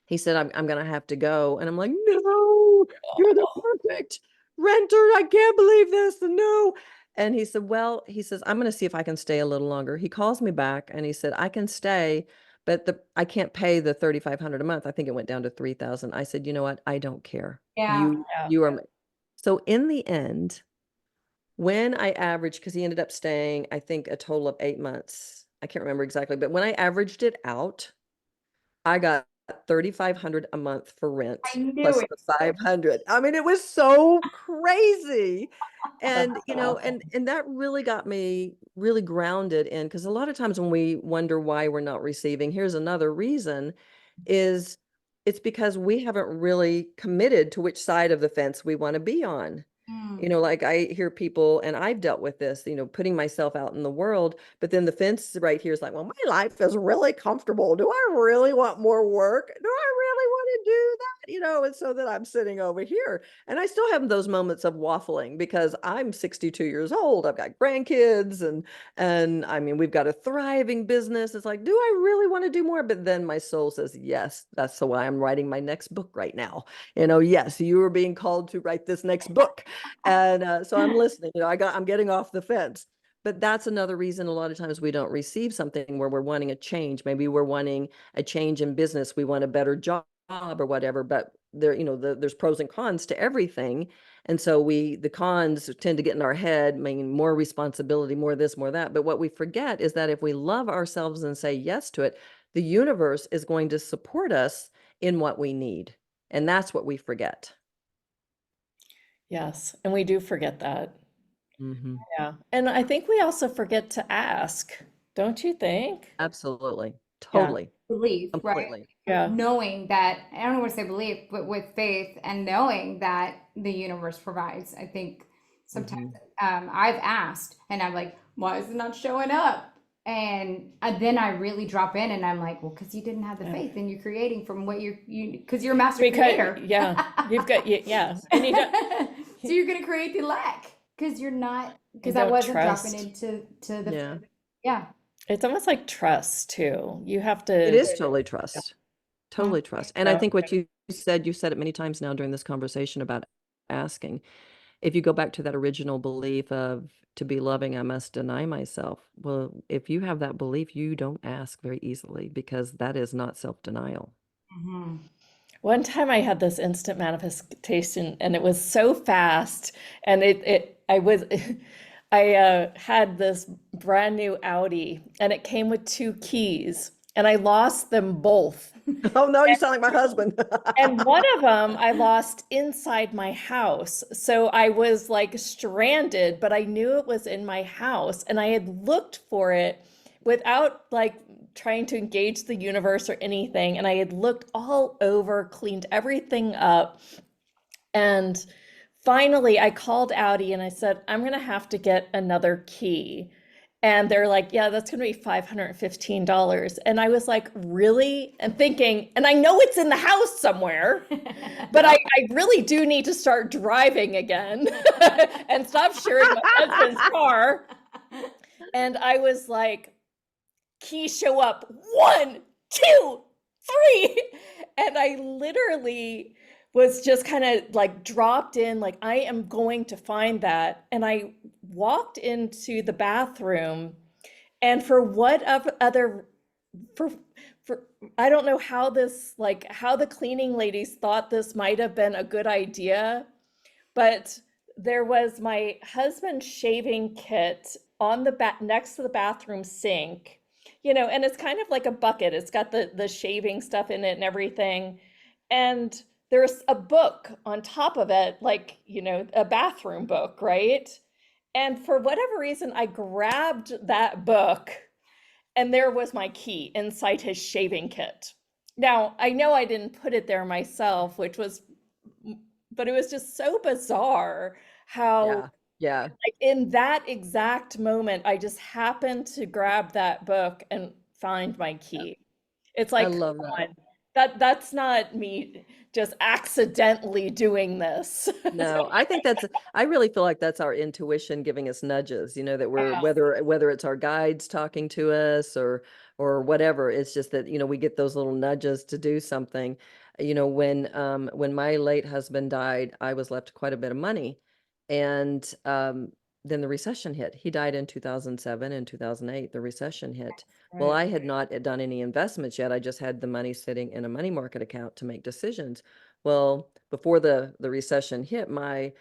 going to have to go. And I'm like, no, you're the perfect renter. I can't believe this. And no. And he said, well, he says, I'm going to see if I can stay a little longer. He calls me back and he said, I can stay, but I can't pay the 3,500 a month. I think it went down to 3,000. I said, you know what? I don't care. Yeah. Yeah. You are. So in the end, when I averaged, because he ended up staying, I think a total of 8 months. I can't remember exactly, but when I averaged it out, I got 3,500 a month for I rent knew plus it. the 500. I mean, it was so crazy. That's And, and that really got me really grounded in, because a lot of times when we wonder why we're not receiving, here's another reason is it's because we haven't really committed to which side of the fence we want to be on. Mm. Like I hear people, and I've dealt with this, putting myself out in the world, but then the fence right here is like, well, my life is really comfortable. Do I really want more work? Do I really want to do that? And so that I'm sitting over here. And I still have those moments of waffling because I'm 62 years old. I've got grandkids and I mean, we've got a thriving business. It's like, do I really want to do more? But then my soul says, yes, that's why I'm writing my next book right now. Yes, you are being called to write this next book. And so I'm listening. I'm getting off the fence. But that's another reason a lot of times we don't receive something where we're wanting a change. Maybe we're wanting a change in business. We want a better job or whatever. But there's pros and cons to everything. And so the cons tend to get in our head, meaning more responsibility, more this, more that. But what we forget is that if we love ourselves and say yes to it, the universe is going to support us in what we need. And that's what we forget. Yes. And we do forget that. Mm-hmm. Yeah. And I think we also forget to ask, don't you think? Absolutely. Yeah. Totally. Belief, right? Completely. Yeah. Knowing that, I don't want to say belief, but with faith and knowing that the universe provides. I think sometimes Mm-hmm. I've asked and I'm like, why is it not showing up? And then I really drop in and I'm like, well, because you didn't have the Yeah. faith and you're creating from what because you're a master Because, creator. yeah, you've got, yeah. And So you're going to create the lack because you're not, you because I don't wasn't dropping trust. to the, Yeah. yeah. It's almost like trust too. You have It to, is totally trust. Totally trust. And I yeah. think what you said it many times now during this conversation about asking. If you go back to that original belief of to be loving, I must deny myself. Well, if you have that belief, you don't ask very easily because that is not self-denial. Mhm. One time I had this instant manifestation and it was so fast and I was I had this brand new Audi and it came with two keys and I lost them both. Oh no, you sound like my husband. And one of them I lost inside my house. So I was like stranded, but I knew it was in my house and I had looked for it without like trying to engage the universe or anything. And I had looked all over, cleaned everything up. And finally I called Audi and I said, I'm going to have to get another key. And they're like, yeah, that's going to be $515. And I was like, really? And thinking, and I know it's in the house somewhere, but I really do need to start driving again and stop sharing my husband's car. And I was like, keys show up, 1, 2, 3. And I literally was just kind of like dropped in, like, I am going to find that. And I walked into the bathroom, and for what of other, for, for, I don't know how this, like, how the cleaning ladies thought this might have been a good idea, but there was my husband's shaving kit on the back next to the bathroom sink, and it's kind of like a bucket. It's got the shaving stuff in it and everything. And there's a book on top of it, like, a bathroom book, right? And for whatever reason, I grabbed that book, and there was my key inside his shaving kit. Now, I know I didn't put it there myself, but it was just so bizarre how, Yeah. Yeah. like, in that exact moment, I just happened to grab that book and find my key. It's I like, come love that. on, that's not me just accidentally doing this. No, I think I really feel like that's our intuition giving us nudges, that we're, Wow. whether it's our guides talking to us or whatever, it's just that, we get those little nudges to do something. When my late husband died, I was left quite a bit of money. And then the recession hit. He died in 2007 and 2008, the recession hit. Well, Right. I had not done any investments yet. I just had the money sitting in a money market account to make decisions. Well, before the recession hit, my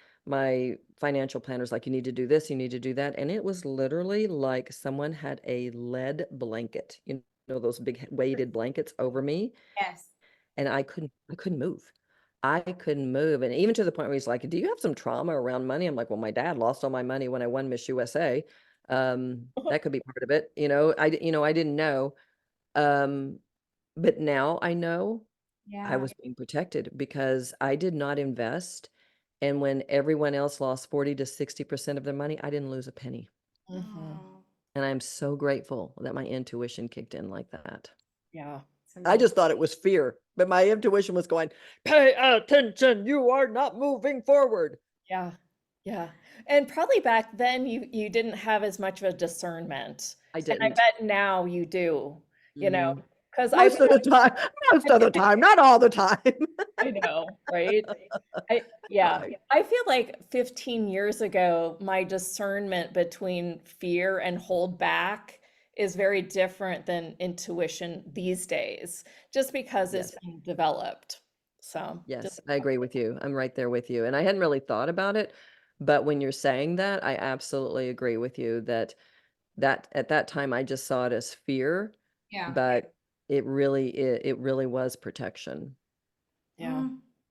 financial planner's like, you need to do this, you need to do that. And it was literally like someone had a lead blanket, those big weighted blankets over me, Yes. and I couldn't move. I couldn't move. And even to the point where he's like, do you have some trauma around money? I'm like, well, my dad lost all my money when I won Miss USA. That could be part of it. I didn't know. Um, but now I know I Yeah. was being protected because I did not invest. And when everyone else lost 40 to 60% of their money, I didn't lose a penny. Mhm. Oh, And I'm so grateful that my intuition kicked in like that. Yeah. it's I amazing. just thought it was fear, but my intuition was going, pay attention, you are not moving forward. Yeah. Yeah. And probably back then you didn't have as much of a discernment. I And I didn't. bet now you do, you know, Mm, because most of the time, most of the time, not all the time. I know, right? Yeah. Right. I feel like 15 years ago, my discernment between fear and hold back is very different than intuition these days, just because it's Yes. been developed. So just Yes, I agree with you. I'm right there with you. And I hadn't really thought about it, but when you're saying that, I absolutely agree with you that at that time I just saw it as fear, Yeah. but it really was protection. yeah.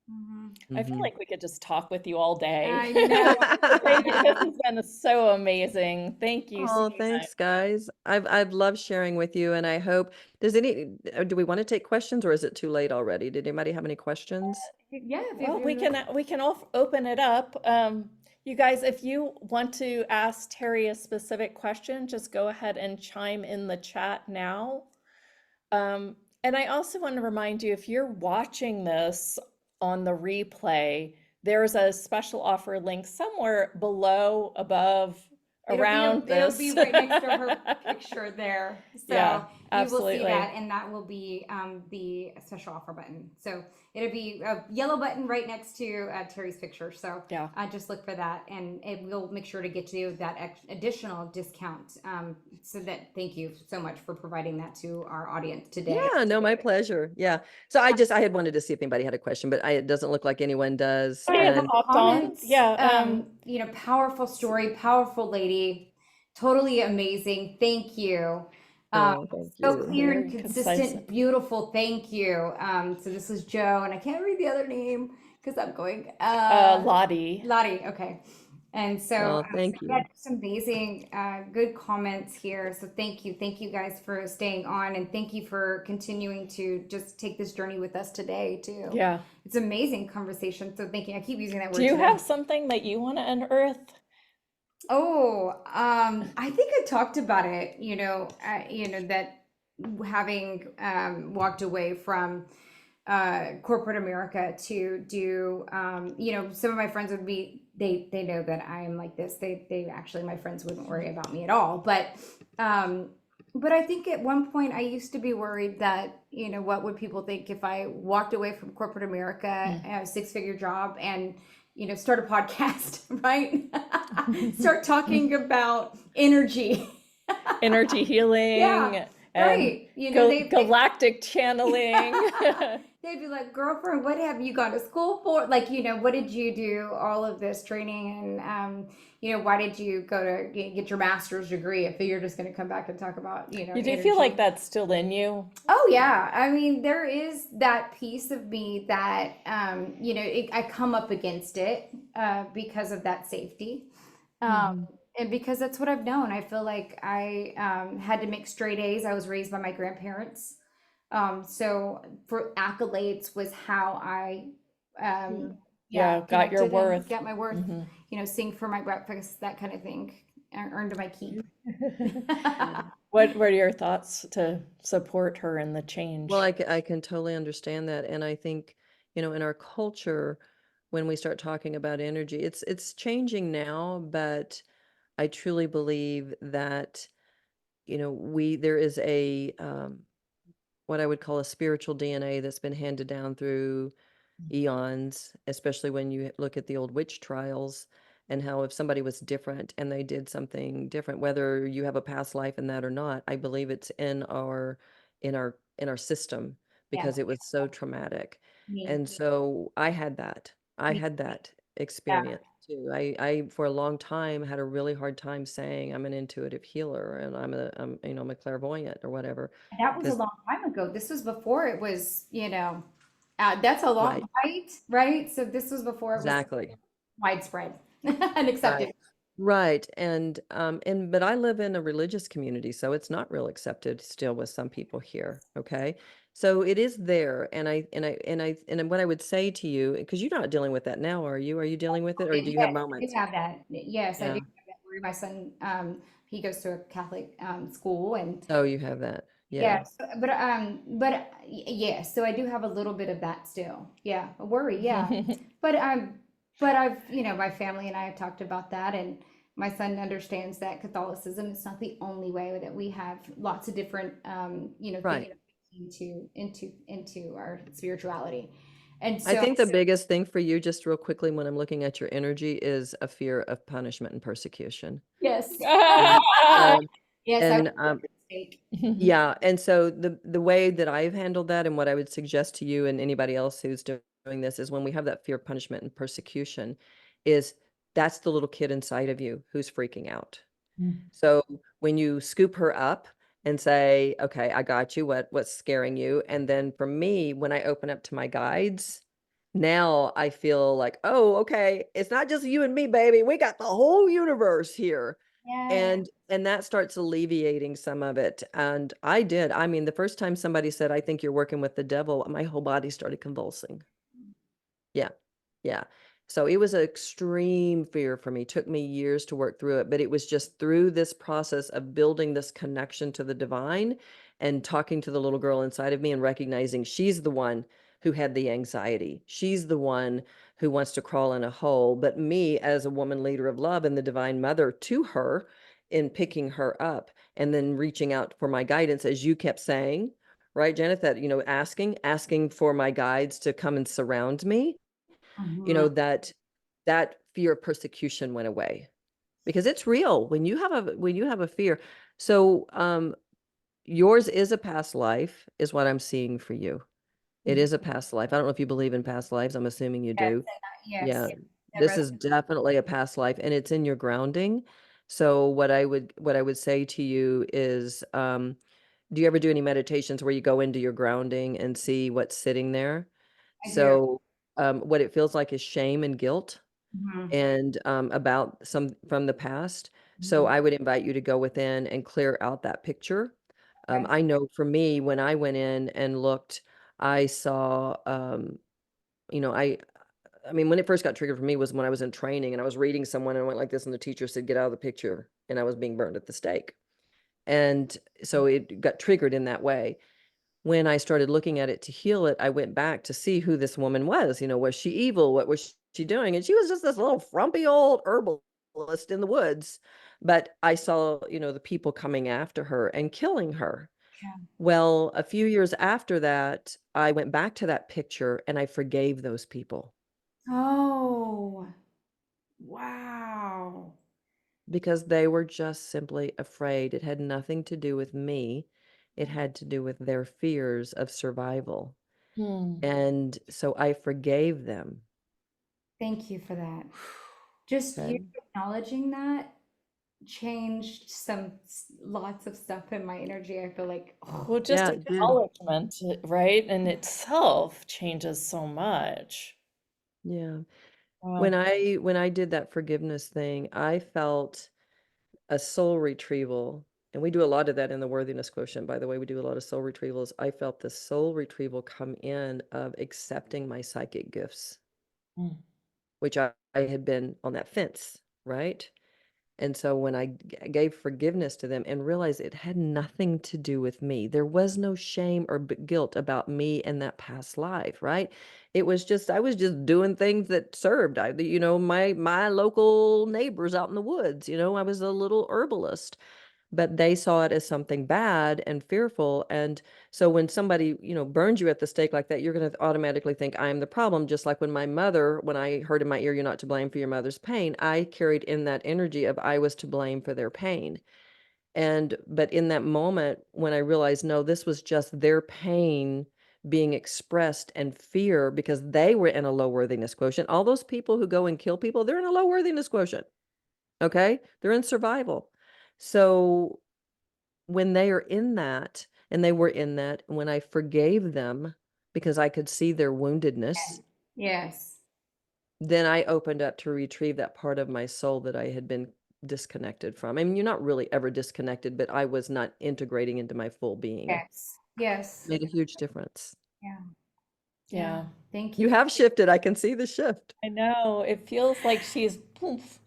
Mm-hmm. I feel Mhm. like we could just talk with you all day. I know. Thank you. This has been so amazing. Thank you so Oh, much. thanks, guys. I've loved sharing with you, and I hope do we want to take questions, or is it too late already? Did anybody have any questions? Yeah, Well, we can open it up. You guys, if you want to ask Terry a specific question, just go ahead and chime in the chat now. And I also want to remind you, if you're watching this on the replay, there's a special offer link somewhere below, above, around It'll be this. right next to her picture there. Yeah, So you will see absolutely. that, and that will be the special offer button. So it'll be a yellow button right next to Terry's picture. So Yeah. just look for that, and it will make sure to get you that additional discount. So that thank you so much for providing that to our audience today. Yeah, no, my pleasure. Yeah. So I had wanted to see if anybody had a question, but it doesn't look like anyone does. Somebody Any And hopped on. comments? Yeah. Powerful story, powerful lady, totally amazing. Thank you. Um, oh, thank so you. clear and Very concise. consistent, beautiful. Thank you. So this is Joe, and I can't read the other name because I'm going, Lottie. Lottie. Okay. And so, Oh, so thank we had you. some amazing, good comments here. So thank you. Thank you guys for staying on, and thank you for continuing to just take this journey with us today too. Yeah. It's amazing conversation. So thank you. I keep using that Do word you today. have something that you want to unearth? Oh, I think I talked about it, that having walked away from corporate America to do, some of my friends would be, they know that I am like this. They actually, my friends wouldn't worry about me at all. But But I think at one point I used to be worried that, what would people think if I walked away from corporate America, Mm. a six-figure job, and, start a podcast, right? Start talking about energy. Energy Yeah, healing and right. They galactic channeling. they'd be like, girlfriend, what have you gone to school for? Like, what did you do all of this training, and why did you go to get your master's degree if you're just going to come back and talk about, You do feel like energy? that's still in you? Oh yeah. I mean, there is that piece of me that, I come up against it, because of that safety. Um, Mhm. and because that's what I've known. I feel like I, had to make straight A's. I was raised by my grandparents. So for accolades was how I, Yeah. yeah, Yeah, got your connected and worth. got my worth, Hmm. sing for my breakfast, that kind of thing, earned my keep. What were your thoughts to support her in the Well, change? I can totally understand that. And I think, in our culture, when we start talking about energy, it's changing now, but I truly believe that, there is a what I would call a spiritual DNA that's been handed down through eons, especially when you look at the old witch trials and how if somebody was different and they did something different, whether you have a past life in that or not, I believe it's in our system Yeah, because it was so traumatic. me. And so I had that. I Me. had that Yeah. experience too. I for a long time had a really hard time saying I'm an intuitive healer and I'm a clairvoyant or whatever. That was a Because long time ago. This was before it was, that's a long, right, right? Right? So this was before it was exactly. widespread and accepted. Right. Right. And but I live in a religious community, so it's not real accepted still with some people here. Okay. So it is there. And what I would say to you, because you're not dealing with that now, are you? Are you dealing with it or do you have Yes, I do moments? have that. Yes, I do Yeah. have that. Where my son, he goes to a Catholic, school, and So you have that. yeah, Yeah. yes, so I do have a little bit of that still. Yeah, a worry, yeah. But I've, my family and I have talked about that, and my son understands that Catholicism is not the only way, that we have lots of different, things Right. into our spirituality. And I so, think the biggest thing for you, just real quickly, when I'm looking at your energy, is a fear of punishment and persecution. yes, And um, yes, I would and make a mistake. yeah, and so the way that I've handled that and what I would suggest to you and anybody else who's doing this is when we have that fear of punishment and persecution is that's the little kid inside of you who's freaking out. So when you scoop her up and say, "Okay, I got you. What's scaring you?" And then for me, when I open up to my guides, now I feel like, "Oh, okay, it's not just you and me, baby. We got the whole universe here." Yeah. And that starts alleviating some of it. And I did. I mean, the first time somebody said, "I think you're working with the devil," my whole body started convulsing. Yeah. Yeah. So it was an extreme fear for me. Took me years to work through it, but it was just through this process of building this connection to the divine and talking to the little girl inside of me and recognizing she's the one who had the anxiety. She's the one who wants to crawl in a hole. But me, as a woman leader of love and the divine mother to her, in picking her up and then reaching out for my guidance, as you kept saying, right, Janet, that, asking for my guides to come and surround me, Mhm. that fear of persecution went away because it's real when you have a fear. So yours is a past life is what I'm seeing for you. It is a past life. I don't know if you believe in past lives. I'm assuming you Yes, do. yes, Yeah, that this is resonates. definitely a past life and it's in your grounding. So what I would say to you is do you ever do any meditations where you go into your grounding and see what's sitting there? I do. So what it feels like is shame and guilt Mhm. and about some from the past. So Mhm. I would invite you to go within and clear out that picture. Okay. I know for me, when I went in and looked, I saw, you know, I mean, when it first got triggered for me was when I was in training and I was reading someone and I went like this, and the teacher said, "Get out of the picture," and I was being burned at the stake. And so it got triggered in that way. When I started looking at it to heal it, I went back to see who this woman was. Was she evil? What was she doing? And she was just this little frumpy old herbalist in the woods. But I saw, the people coming after her and killing her. Yeah. Well, a few years after that, I went back to that picture and I forgave those people Oh, wow. because they were just simply afraid. It had nothing to do with me. It had to do with their fears of survival. Hmm. And so I forgave them. Thank you for that. Just you Okay. acknowledging that changed lots of stuff in my energy. I feel like, Well, oh, just Yeah, it did. acknowledgement, right, in itself changes so much. Yeah. When Wow. I did that forgiveness thing, I felt a soul retrieval. And we do a lot of that in the worthiness quotient, by the way. We do a lot of soul retrievals. I felt the soul retrieval come in of accepting my psychic gifts, Mm. which I had been on that fence, right? And so when I gave forgiveness to them and realized it had nothing to do with me, there was no shame or guilt about me in that past life, right? It was just I was just doing things that served. My local neighbors out in the woods. I was a little herbalist, but they saw it as something bad and fearful. And so when somebody, burns you at the stake like that, you're going to automatically think I am the problem. Just like when my mother, when I heard in my ear, you're not to blame for your mother's pain, I carried in that energy of I was to blame for their pain. But in that moment, when I realized, no, this was just their pain being expressed and fear because they were in a low worthiness quotient. All those people who go and kill people, they're in a low worthiness quotient. Okay. They're in survival. So when they are in that, and they were in that, when I forgave them because I could see their woundedness, yes, then I opened up to retrieve that part of my soul that I had been disconnected from. I mean, you're not really ever disconnected, but I was not integrating into my full being. yes, yes. Made a huge difference. Yeah, yeah. Yeah. Thank you You for have shifted. I can see the shift. I know. It feels like she's poof,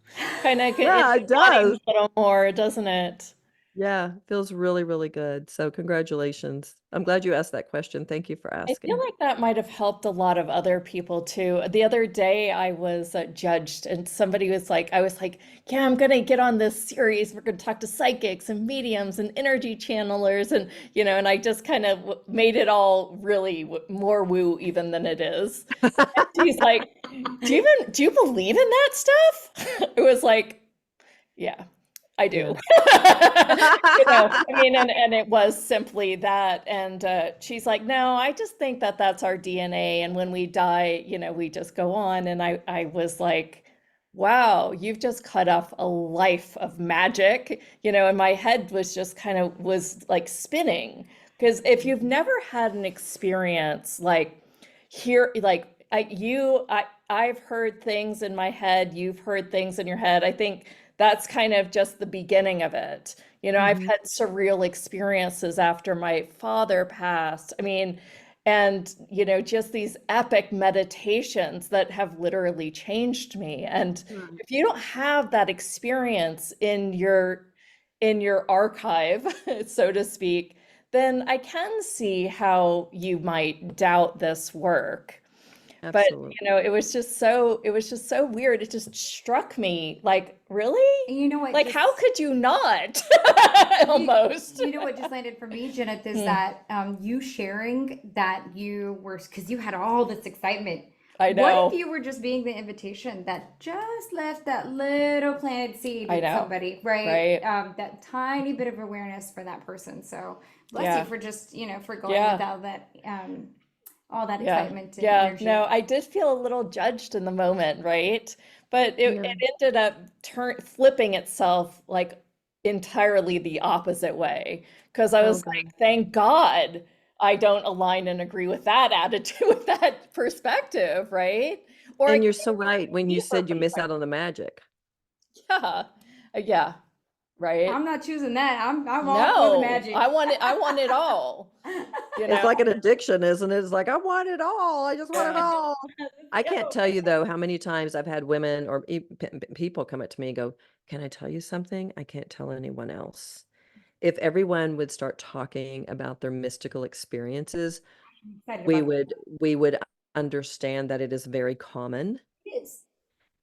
kind of Yeah, it embodying does. a little more, doesn't it? Yeah, feels really, really good. So congratulations. I'm glad you asked that question. Thank you for I feel asking. like that might have helped a lot of other people too. The other day I was judged and somebody was like, I was like, yeah, I'm gonna get on this series. We're gonna talk to psychics and mediums and energy channelers and and I just kind of made it all really more woo even than it is. She's like, do you believe in that stuff? It was like, yeah, I do. Yeah. I mean, and it was simply that. And she's like, no, I just think that that's our DNA. And when we die, we just go on. And I was like, wow, you've just cut off a life of magic, and my head was just was like spinning. Because if you've never had an experience like here, like I've heard things in my head, you've heard things in your head. I think that's kind of just the beginning of it. I've Mhm. had surreal experiences after my father passed. I mean, and just these epic meditations that have literally changed me. And Right. if you don't have that experience in your archive, so to speak, then I can see how you might doubt this work. But Absolutely. it was just so weird. It just struck me like, really? And you know what Like, how just could you not? you Almost. you know what just landed for me, Jeneth, is Hmm, that you sharing that you were because you had all this excitement. I What if know. you were just being the invitation that just left that little planted seed I in know. somebody, right? Right. That tiny bit of awareness for that person. So bless you Yeah. for just for going with Yeah. all that Yeah. excitement and Yeah. No, energy. I did feel a little judged in the moment, right? But it, Yeah. it ended up flipping itself like entirely the opposite way. Because I Oh, was good. like, thank God I don't align and agree with that attitude, with that perspective, right? Or I And can't you're so right when you be her said you miss perspective. out on the magic. Yeah. Yeah. Right. I'm not choosing that. I'm all for the No, I magic. want it. I want it all, you It's know? like an addiction, isn't it? It's like, I want it all. I just want it Yeah. all. Let's I can't go. tell you though how many times I've had women or people come up to me and go, "Can I tell you something? I can't tell anyone else." If everyone would start talking about their mystical experiences, I'm excited we about that. would we would understand that it is very common, It is.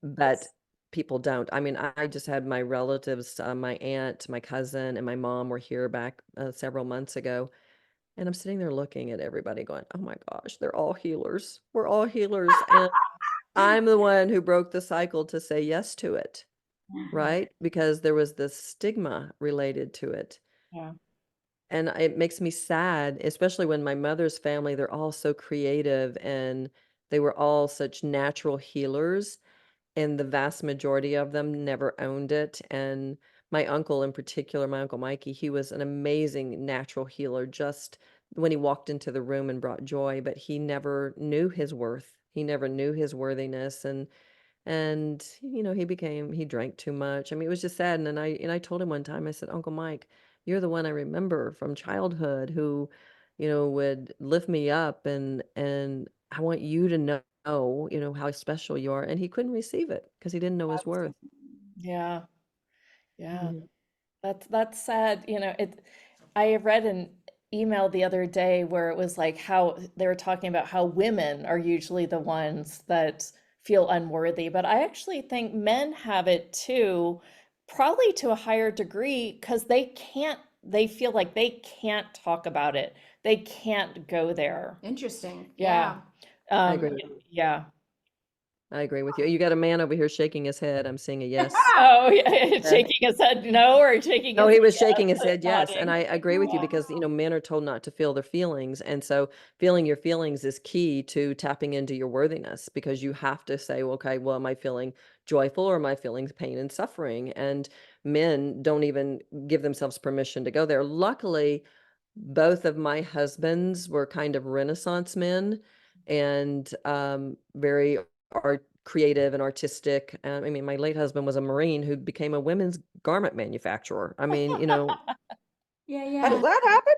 but Yes. people don't. I mean, I just had my relatives, my aunt, my cousin, and my mom were here back several months ago. And I'm sitting there looking at everybody going, oh my gosh, they're all healers. We're all healers. And I'm the one who broke the cycle to say yes to it, Mhm. right? Because there was this stigma related to it. Yeah. And it makes me sad, especially when my mother's family, they're all so creative and they were all such natural healers, and the vast majority of them never owned it. And my uncle in particular, my uncle Mikey, he was an amazing natural healer just when he walked into the room and brought joy, but he never knew his worth. He never knew his worthiness. And he drank too much. I mean, it was just sad. And I told him one time, I said, Uncle Mike, you're the one I remember from childhood who, would lift me up, and I want you to know, how special you are. And he couldn't receive it because he didn't know his worth. Yeah. Yeah. Mhm. That's sad. I read an email the other day where it was like how they were talking about how women are usually the ones that feel unworthy, but I actually think men have it too, probably to a higher degree because they feel like they can't talk about it. They can't go there. Interesting. Yeah. Yeah. I Um, agree. yeah. I agree with you. You got a man over here shaking his head. I'm seeing a yes. Oh, yeah, shaking his head no or shaking No, his he head was shaking his yes, head, yes. And nodding. I agree with you because, men are told not to feel their feelings. And so feeling your feelings is key to tapping into your worthiness, because you have to say, well, okay, well, am I feeling joyful or am I feeling pain and suffering? And men don't even give themselves permission to go there. Luckily, both of my husbands were kind of Renaissance men, and very art creative and artistic. I mean, my late husband was a Marine who became a women's garment manufacturer. I mean, Yeah, how does yeah. that happen?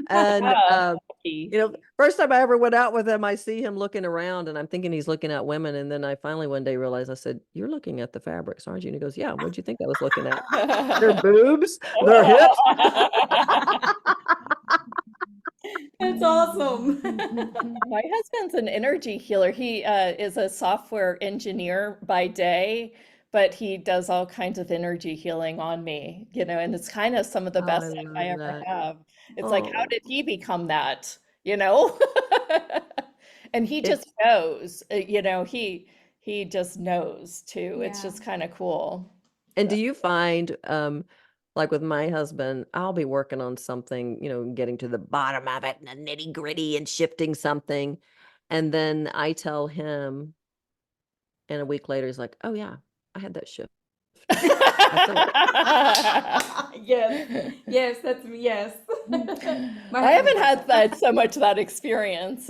And Yeah, lucky. first time I ever went out with him, I see him looking around, and I'm thinking he's looking at women. And then I finally one day realized, I said, "You're looking at the fabrics, aren't you?" And he goes, "Yeah, what'd you think I was looking at? Their boobs, their hips." That's awesome. My husband's an energy healer. He is a software engineer by day, but he does all kinds of energy healing on me, and it's kind of some of the Oh, best I stuff I love ever that. have. It's like, how Oh, did he become that? You know? And he just it's knows, he just knows too. It's Yeah. just kind of cool. And do you find, like with my husband, I'll be working on something, getting to the bottom of it and the nitty gritty and shifting something. And then I tell him, and a week later, he's like, oh, yeah, I had that shift. I feel it. Yes. Yes, that's me. Yes. My I husband's haven't like had that. that so much that experience,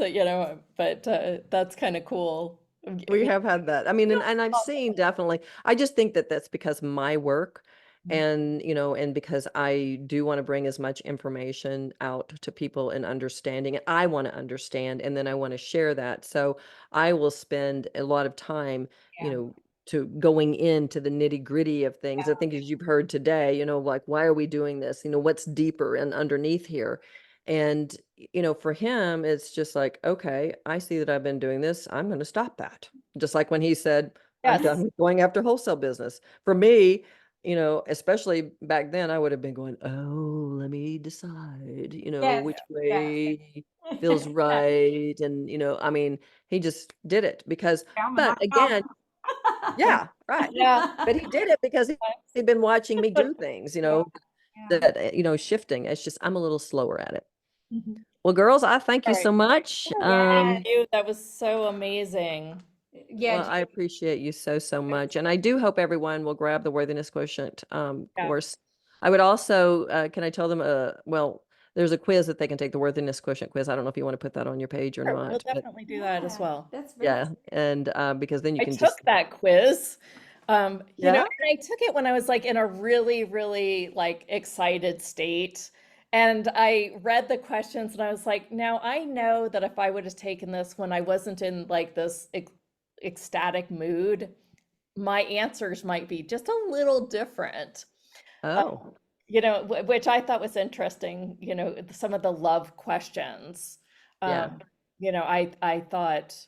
but that's kind of cool. We have had that. I mean, and I've seen definitely, I just think that that's because my work, and, and because I do want to bring as much information out to people and understanding, and I want to understand, and then I want to share that. So I will spend a lot of time, you Yeah. know, to going into the nitty gritty of things. I think as you've heard today, like, why are we doing this? What's deeper and underneath here? And, for him, it's just like, okay, I see that I've been doing this. I'm going to stop that. Just like when he said, I'm done Yes. with going after wholesale business. For me, especially back then, I would have been going, oh, let me decide, Yes. which Yes. way feels right. And, I mean, he just did it because, Found the but right again, spot. yeah, right. Yeah. But he did it because he'd been watching me do things, Yeah. Yeah. that, shifting. It's just, I'm a little slower at it. Mhm. Well, girls, I thank All you right. so much. Yes. You, that was so amazing. Yeah. Well, I appreciate you so, so much. And I do hope everyone will grab the Worthiness Quotient Yeah. course. I would also, can I tell them, well, there's a quiz that they can take, the Worthiness Quotient quiz. I don't know if you want to put that on your page or Sure, we'll not, but definitely do that as Yeah. well. That's very yeah. And because then you I can just, took that quiz. yeah. And I took it when I was like in a really, really like excited state. And I read the questions and I was like, now I know that if I would have taken this when I wasn't in like this ecstatic mood, my answers might be just a little different. Oh, Which I thought was interesting, some of the love questions. yeah. I thought,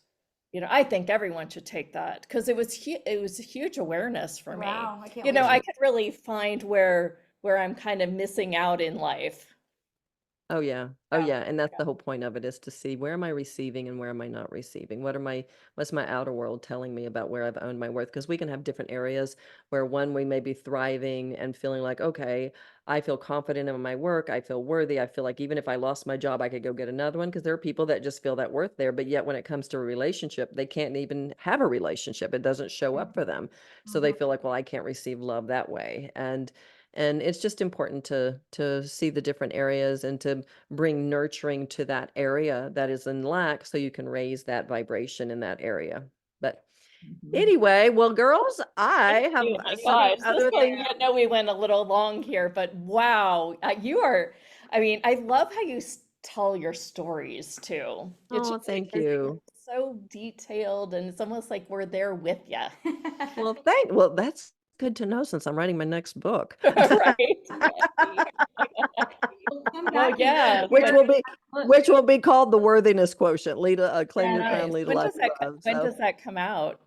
I think everyone should take that because it was a huge awareness for me. Wow, I can't You know, wait. I could really find where I'm kind of missing out in life. Oh yeah. Oh Yeah. yeah. And that's the whole point of it, is to see where am I receiving and where am I not receiving? What's my outer world telling me about where I've owned my worth? Because we can have different areas where one, we may be thriving and feeling like, okay, I feel confident in my work. I feel worthy. I feel like even if I lost my job, I could go get another one. Because there are people that just feel that worth there. But yet when it comes to a relationship, they can't even have a relationship. It doesn't show up for them. So they Mhm. feel like, well, I can't receive love that way. And it's just important to see the different areas and to bring nurturing to that area that is in lack, so you can raise that vibration in that area. But Mhm. anyway, well, girls, I have Oh my some gosh, this other one, things. I know we went a little long here, but wow, you are, I mean, I love how you tell your stories too. It's Oh, just like thank they're you. so detailed and it's almost like we're there with you. Well, that's good to know since I'm writing my next book. Right? We'll come Well, back and yeah, which but will be which will be called the Worthiness Quotient. Lead claim your crown, nice. lead a life you love. When So does that come out?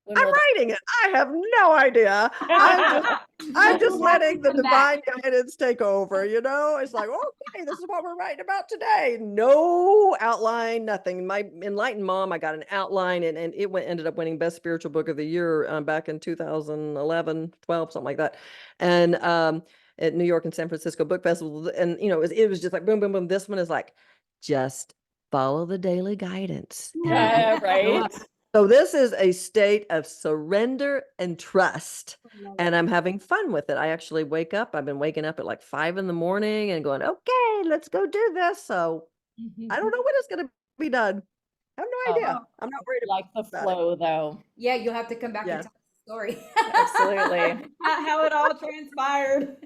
When I'm will writing it. I have no idea. I'm just that I'm just We'll have to letting the come back. divine guidance take over, you know? It's like, okay, this is what we're writing about today. No outline, nothing. My Enlightened Mom, I got an outline, and it ended up winning Best Spiritual Book of the Year back in 2011, 12, something like that. And at New York and San Francisco Book Festival. And, it was just like boom, boom, boom. This one is like, just follow the daily guidance and it will show right? up. So this is a state of surrender and trust. Love And it. I'm having fun with it. I actually wake up. I've been waking up at like 5 in the morning and going, okay, let's go do this. So I don't know when it's going to be done. I have no Oh, idea. Oh, I'm not worried like the about it. flow though. yeah, you'll have to come back and Yeah. tell us the story. Absolutely. How it all transpired.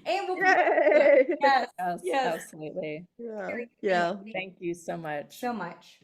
And we'll promote the book. Yay. Yes, Yes, yes. absolutely. Yeah. Terry, Yeah. thank you Thank you so much. so much.